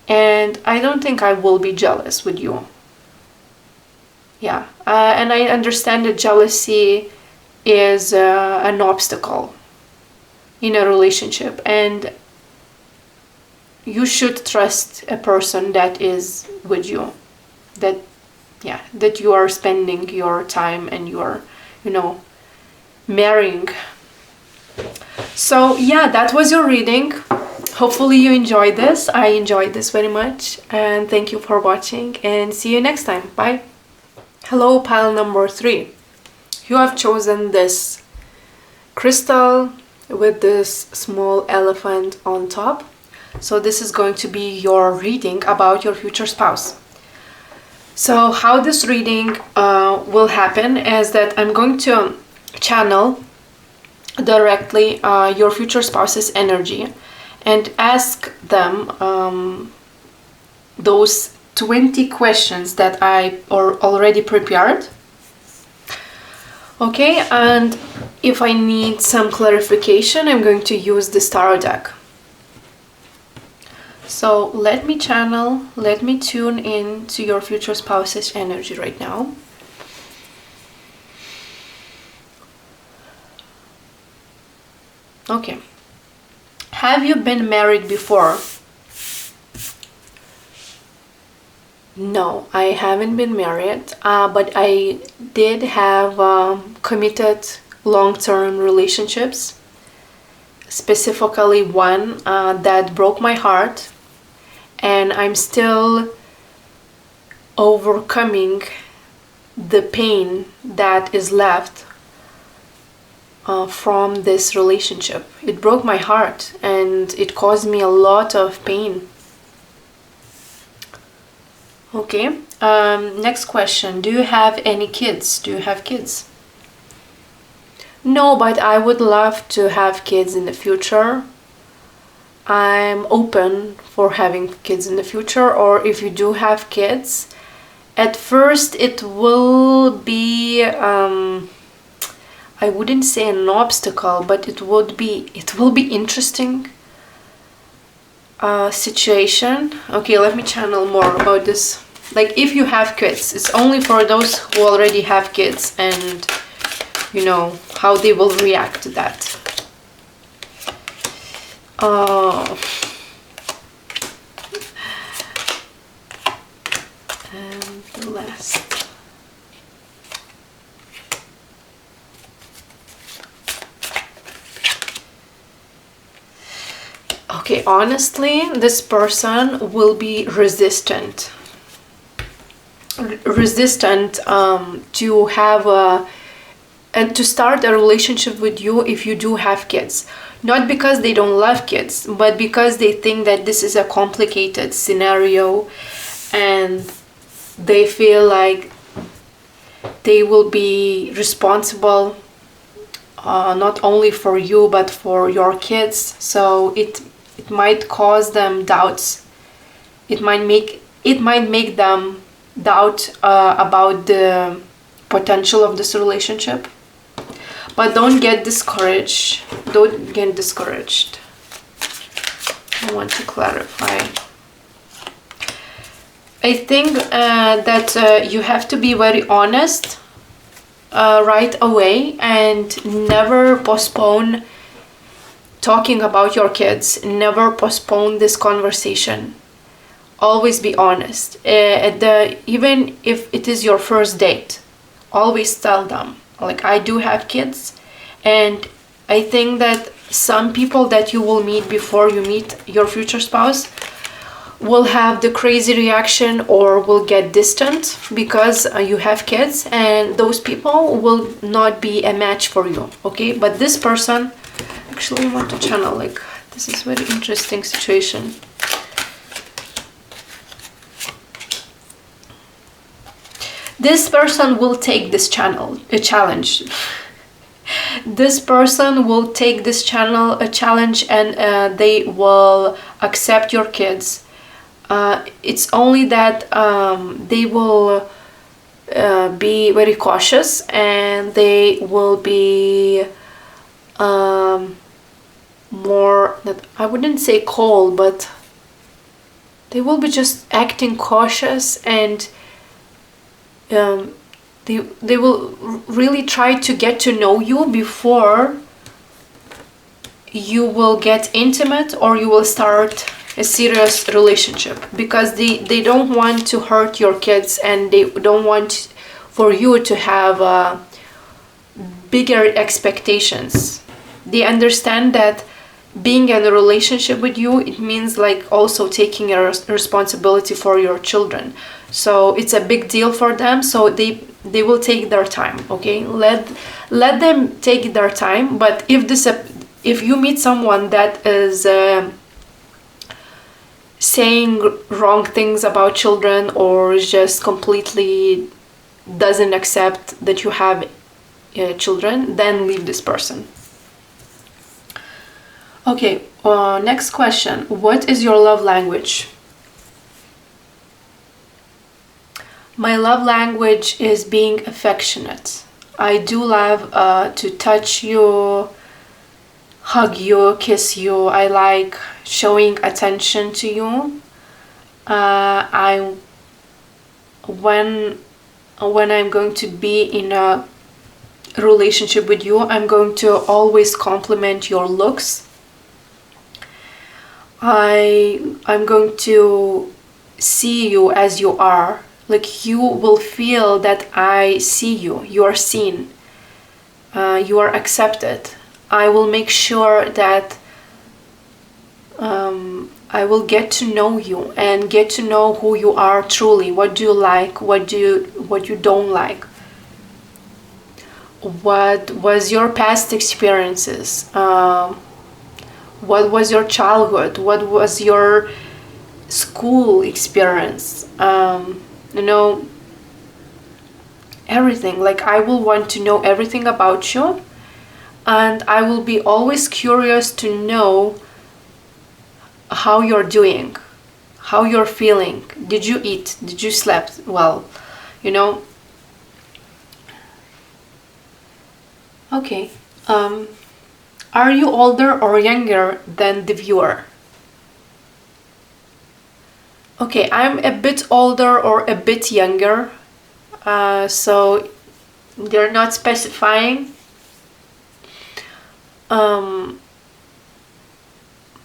and I don't think I will be jealous with you. Yeah, and I understand that jealousy is an obstacle in a relationship, and you should trust a person that is with you, that you are spending your time and you are, marrying. So yeah, that was your reading. Hopefully you enjoyed this. I enjoyed this very much, and thank you for watching, and see you next time. Bye. Hello, pile number 3. You have chosen this crystal with this small elephant on top. So this is going to be your reading about your future spouse. So how this reading will happen is that I'm going to channel directly your future spouse's energy and ask them those 20 questions that I already prepared. Okay, and if I need some clarification, I'm going to use the Star deck. So let me tune in to your future spouse's energy right now. Okay. Have you been married before? No, I haven't been married, but I did have committed long-term relationships, specifically one that broke my heart, and I'm still overcoming the pain that is left from this relationship. It broke my heart and it caused me a lot of pain. Okay, next question. Do you have any kids? Do you have kids? No, but I would love to have kids in the future. I'm open for having kids in the future, or if you do have kids, at first it will be I wouldn't say an obstacle, but it will be interesting situation. Okay, let me channel more about this. Like, if you have kids, it's only for those who already have kids, and you know how they will react to that. And the last. Okay, honestly, this person will be resistant to have and to start a relationship with you if you do have kids. Not because they don't love kids, but because they think that this is a complicated scenario, and they feel like they will be responsible not only for you but for your kids. So it might cause them doubts. It might make them doubt about the potential of this relationship. But don't get discouraged. Don't get discouraged. I want to clarify. I think that you have to be very honest right away and never postpone talking about your kids. Never postpone this conversation. Always be honest. Even if it is your first date, always tell them, like, I do have kids. And I think that some people that you will meet before you meet your future spouse will have the crazy reaction or will get distant because you have kids, and those people will not be a match for you. Okay, but this person, actually I want to channel, like, this is very interesting situation. This person will take this challenge. This person will take this challenge, and they will accept your kids. It's only that they will be very cautious, and they will be more, that I wouldn't say cold, but they will be just acting cautious, and they will really try to get to know you before you will get intimate or you will start a serious relationship, because they don't want to hurt your kids, and they don't want for you to have bigger expectations. They understand that being in a relationship with you, it means like also taking a responsibility for your children. So it's a big deal for them. So they will take their time. Okay, let them take their time. But if you meet someone that is saying wrong things about children, or just completely doesn't accept that you have children, then leave this person. Okay, next question. What is your love language? My love language is being affectionate. I do love to touch you, hug you, kiss you. I like showing attention to you. I when I'm going to be in a relationship with you, I'm going to always compliment your looks. I'm going to see you as you are. Like, you will feel that I see you. You are seen. You are accepted. I will make sure that I will get to know you and get to know who you are truly. What do you like? What you don't like? What was your past experiences? What was your childhood? What was your school experience? Everything. Like, I will want to know everything about you, and I will be always curious to know how you're doing, how you're feeling. Did you eat? Did you sleep well? Okay. Are you older or younger than the viewer? Okay, I'm a bit older or a bit younger, so they're not specifying. I'm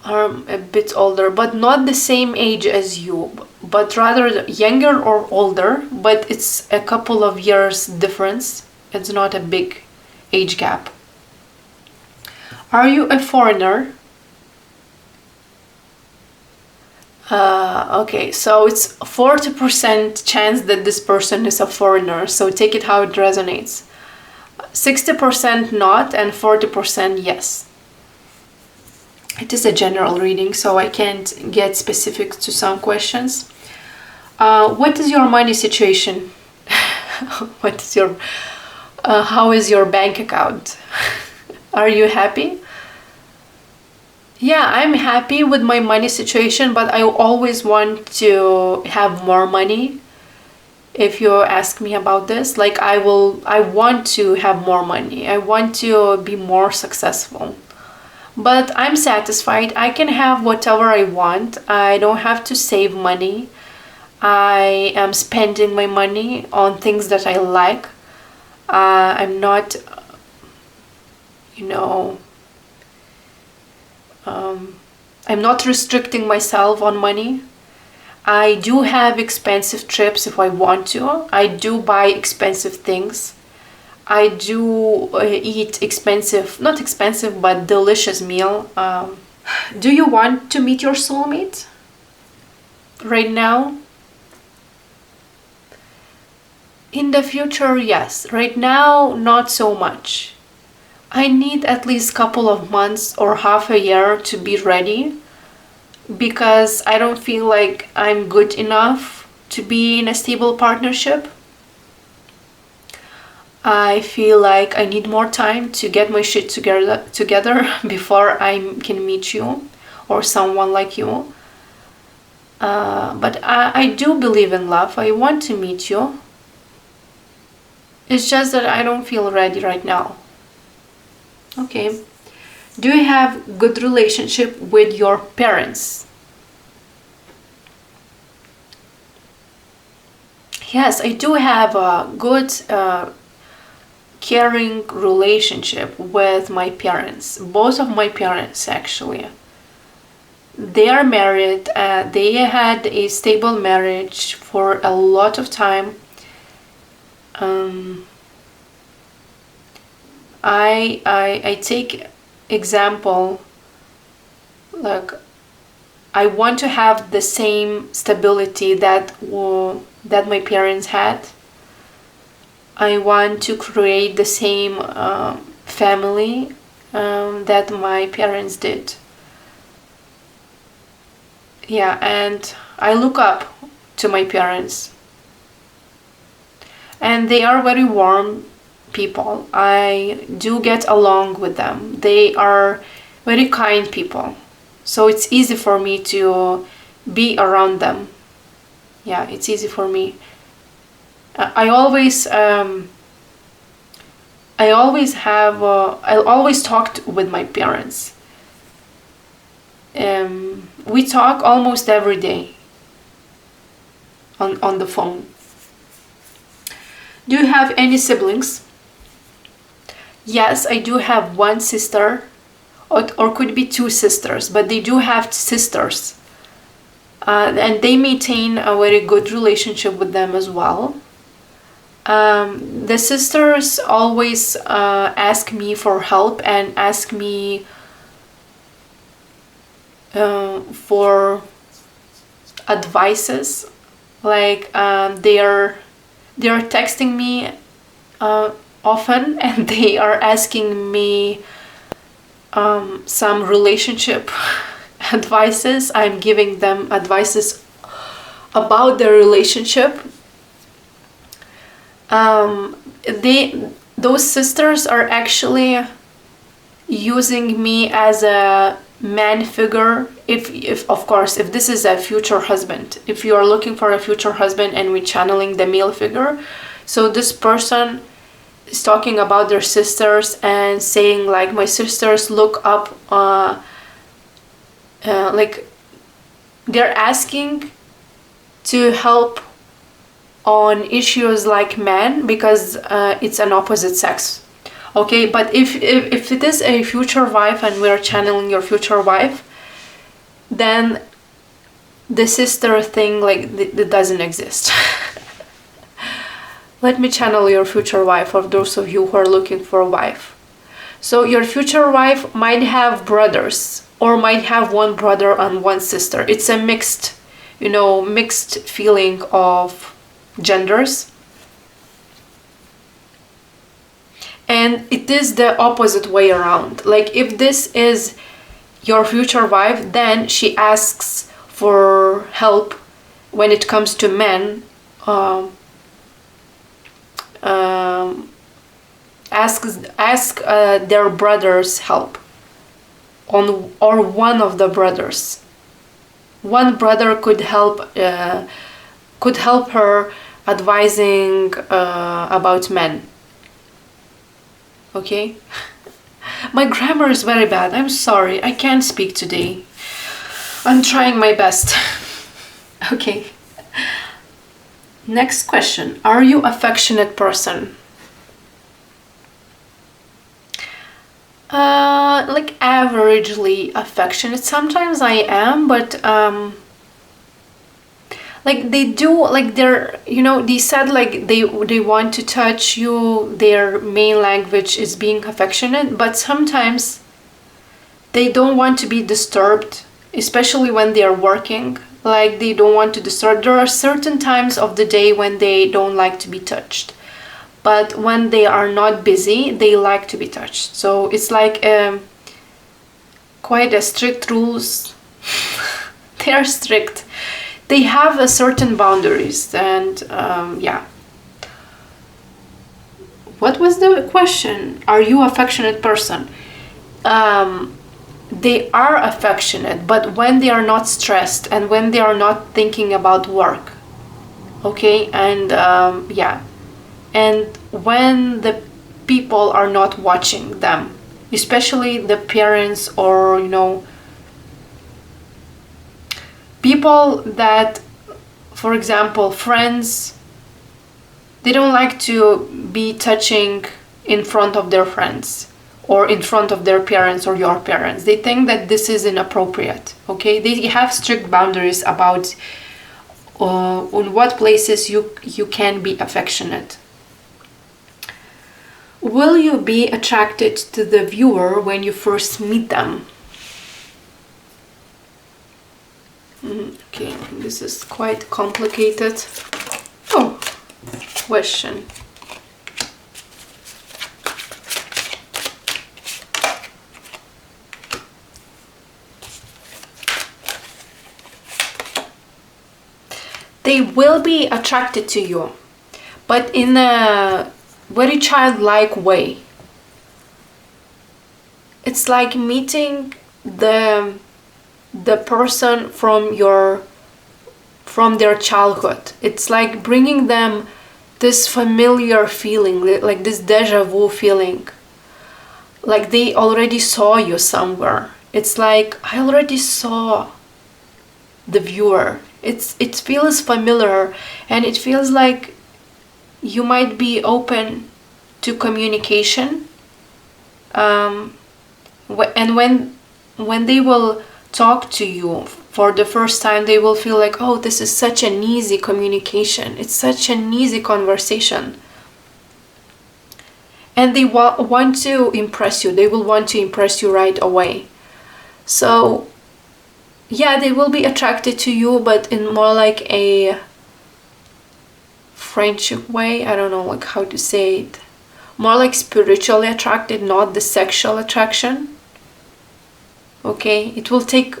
a bit older, but not the same age as you, but rather younger or older, but it's a couple of years difference. It's not a big age gap. Are you a foreigner? Okay, so it's 40% chance that this person is a foreigner, so take it how it resonates. 60% not, and 40% yes. It is a general reading, so I can't get specific to some questions. What is your money situation? How is your bank account? Are you happy? Yeah, I'm happy with my money situation, but I always want to have more money. If you ask me about this, like, I want to have more money. I want to be more successful. But I'm satisfied. I can have whatever I want. I don't have to save money. I am spending my money on things that I like. I'm not, I'm not restricting myself on money. I do have expensive trips if I want to. I do buy expensive things. I do eat expensive, not expensive, but delicious meal. Do you want to meet your soulmate right now? In the future, yes. Right now, not so much. I need at least a couple of months or half a year to be ready, because I don't feel like I'm good enough to be in a stable partnership. I feel like I need more time to get my shit together before I can meet you or someone like you. But I do believe in love. I want to meet you. It's just that I don't feel ready right now. Okay. Do you have good relationship with your parents? Yes, I do have a good caring relationship with my parents. Both of my parents, actually. They are married. They had a stable marriage for a lot of time. I take example, like, I want to have the same stability that my parents had. I want to create the same family that my parents did. Yeah, and I look up to my parents. And they are very warm people. I do get along with them. They are very kind people. So it's easy for me to be around them. Yeah, it's easy for me. I always I always talked with my parents. We talk almost every day on the phone. Do you have any siblings? Yes, I do have one sister, or could be two sisters, but they do have sisters. And they maintain a very good relationship with them as well. The sisters always ask me for help and ask me for advices. Like they are texting me often, and they are asking me some relationship advices. I'm giving them advices about their relationship. Those sisters are actually using me as a man figure. If of course, if this is a future husband, if you are looking for a future husband and we're channeling the male figure, so this person is talking about their sisters and saying like, my sisters look up, like they're asking to help on issues like men, because it's an opposite sex. Okay, but if it is a future wife and we're channeling your future wife, then the sister thing, like, it doesn't exist. Let me channel your future wife, for those of you who are looking for a wife. So your future wife might have brothers, or might have one brother and one sister. It's a mixed feeling of genders. And it is the opposite way around. Like, if this is your future wife, then she asks for help when it comes to men. Ask their brothers help or one of the brothers. One brother could help her advising about men. Okay? My grammar is very bad. I'm sorry. I can't speak today. I'm trying my best. Okay. Next question. Are you affectionate person? Like averagely affectionate. Sometimes I am, but like they do, like they're, they said like they want to touch you. Their main language is being affectionate, but sometimes they don't want to be disturbed, especially when they are working. Like, they don't want to disturb. There are certain times of the day when they don't like to be touched, but when they are not busy, they like to be touched. So it's like quite a strict rules. They are strict. They have a certain boundaries, and yeah. What was the question? Are you affectionate person? They are affectionate, but when they are not stressed and when they are not thinking about work. Okay, and yeah. And when the people are not watching them, especially the parents, or people that, for example, friends, they don't like to be touching in front of their friends or in front of their parents or your parents. They think that this is inappropriate. Okay, they have strict boundaries about on what places you can be affectionate. Will you be attracted to the viewer when you first meet them? Okay, this is quite complicated. Oh, question. They will be attracted to you, but in a very childlike way. It's like meeting the person from their childhood. It's like bringing them this familiar feeling, like this deja vu feeling, like they already saw you somewhere. It's like I already saw the viewer. It feels familiar, and it feels like you might be open to communication. And when they will talk to you for the first time, they will feel like, oh, this is such an easy communication. It's such an easy conversation. And they want to impress you. They will want to impress you right away. So, yeah, they will be attracted to you, but in more like a friendship way. I don't know like how to say it. More like spiritually attracted, not the sexual attraction. Okay, it will take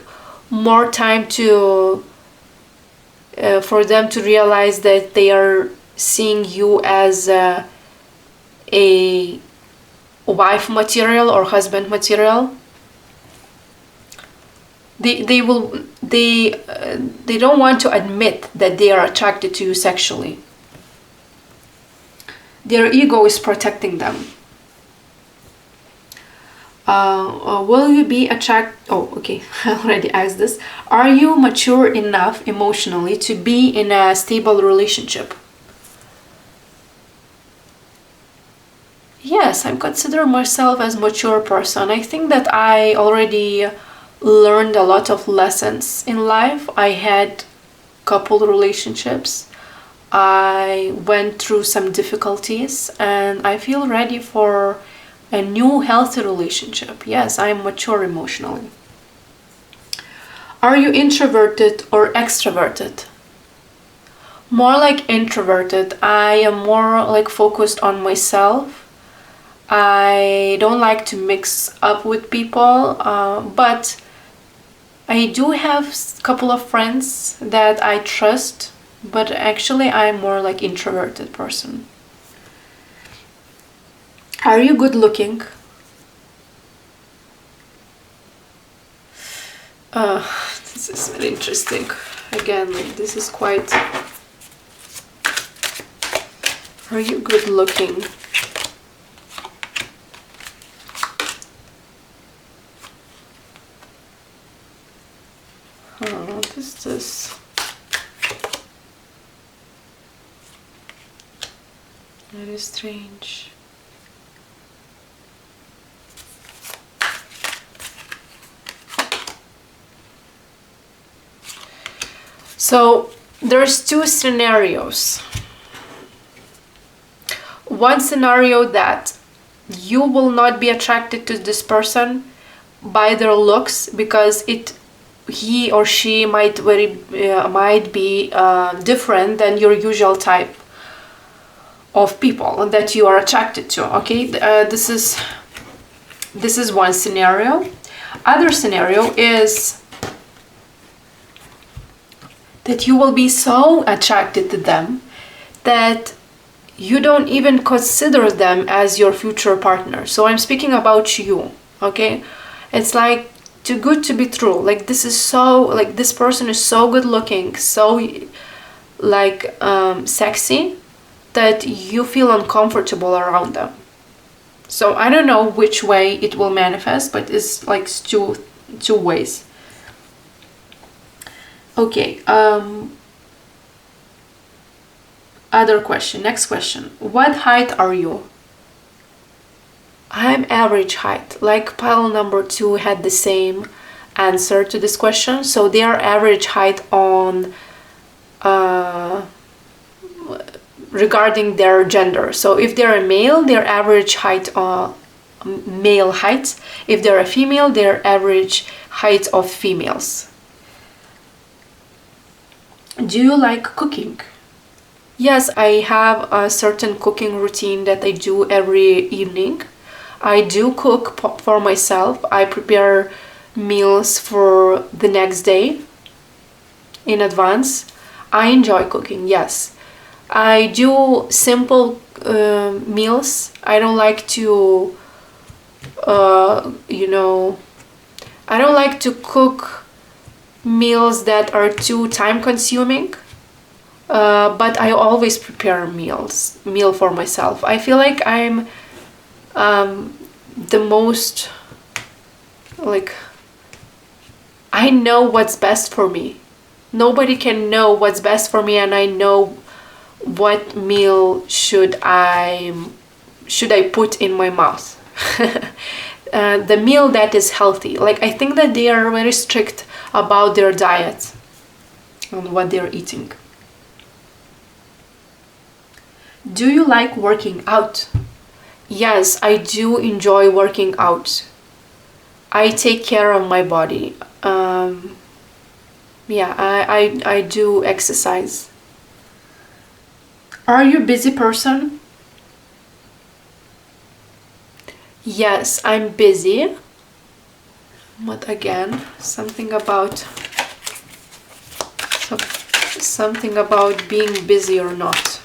more time to for them to realize that they are seeing you as a wife material or husband material. They don't want to admit that they are attracted to you sexually. Their ego is protecting them. Will you be attracted? Oh, okay, I already asked this. Are you mature enough emotionally to be in a stable relationship? Yes, I consider myself as a mature person. I think that I already learned a lot of lessons in life. I had couple relationships. I went through some difficulties, and I feel ready for a new healthy relationship. Yes, I am mature emotionally. Are you introverted or extroverted? More like introverted. I am more like focused on myself. I don't like to mix up with people, but I do have a couple of friends that I trust, but actually I'm more like introverted person. Are you good looking? This is very interesting. Again, like this is quite... Are you good looking? Oh, what is this? Very strange. So there's two scenarios. One scenario that you will not be attracted to this person by their looks because he or she might be different than your usual type of people that you are attracted to. Okay, this is one scenario. Other scenario is that you will be so attracted to them that you don't even consider them as your future partner. So I'm speaking about you, okay? It's like too good to be true. Like this person is so good looking, so like sexy, that you feel uncomfortable around them. So I don't know which way it will manifest, but it's like two ways. Okay, other question, next question. What height are you? I'm average height. Like pile number 2 had the same answer to this question. So they are average height on regarding their gender. So if they're a male, their average height male height. If they're a female, their average height of females. Do you like cooking? Yes, I have a certain cooking routine that I do every evening. I do cook for myself. I prepare meals for the next day in advance. I enjoy cooking, yes. I do simple meals. I don't like to, I don't like to cook meals that are too time consuming. but I always prepare meal for myself. I feel like I'm the most, like, I know what's best for me. Nobody can know what's best for me, and I know what meal should I put in my mouth. The meal that is healthy. Like, I think that they are very strict about their diet and what they're eating. Do you like working out? Yes, I do enjoy working out. I take care of my body. Yeah, I do exercise. Are you a busy person? Yes, I'm busy. But again, something about being busy or not.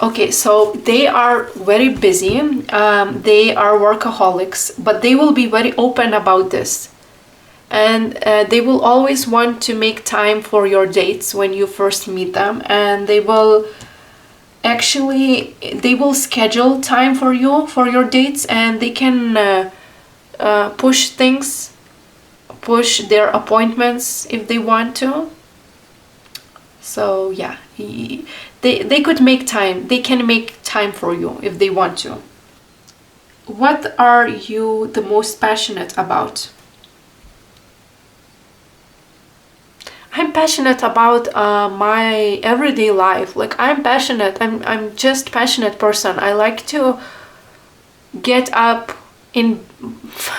Okay, so they are very busy. They are workaholics, but they will be very open about this. And they will always want to make time for your dates when you first meet them. And they will schedule time for you for your dates, and they can push their appointments if they want to. So yeah, they could make time. They can make time for you if they want to. What are you the most passionate about? I'm passionate about my everyday life. Like, I'm passionate. I'm just passionate person. I like to get up in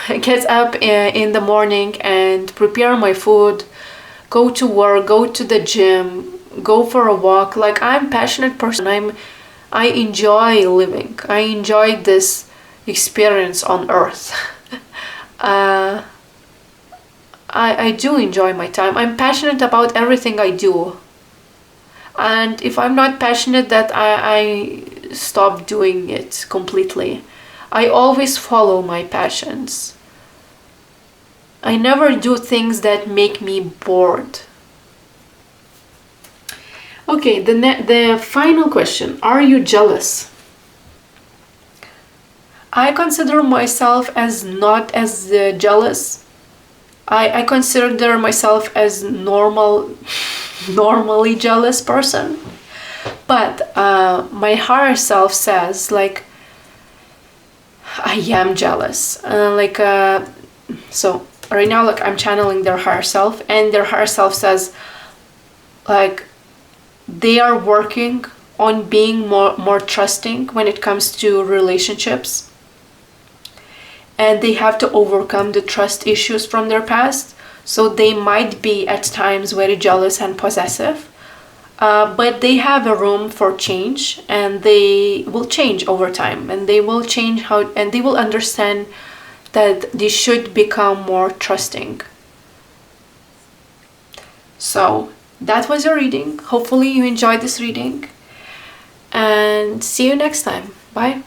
in the morning and prepare my food, go to work, go to the gym, go for a walk. Like, I'm a passionate person. I enjoy living. I enjoy this experience on earth. I do enjoy my time. I'm passionate about everything I do. And if I'm not passionate, that I stop doing it completely. I always follow my passions. I never do things that make me bored. Okay, the final question. Are you jealous? I consider myself as not as jealous. I consider myself as normally jealous person. But my higher self says, like, I am jealous. So right now, like, I'm channeling their higher self, and their higher self says, like, they are working on being more trusting when it comes to relationships, and they have to overcome the trust issues from their past. So they might be at times very jealous and possessive, but they have a room for change, and they will change over time, and they will change and they will understand that they should become more trusting. So that was your reading. Hopefully you enjoyed this reading, and see you next time. Bye.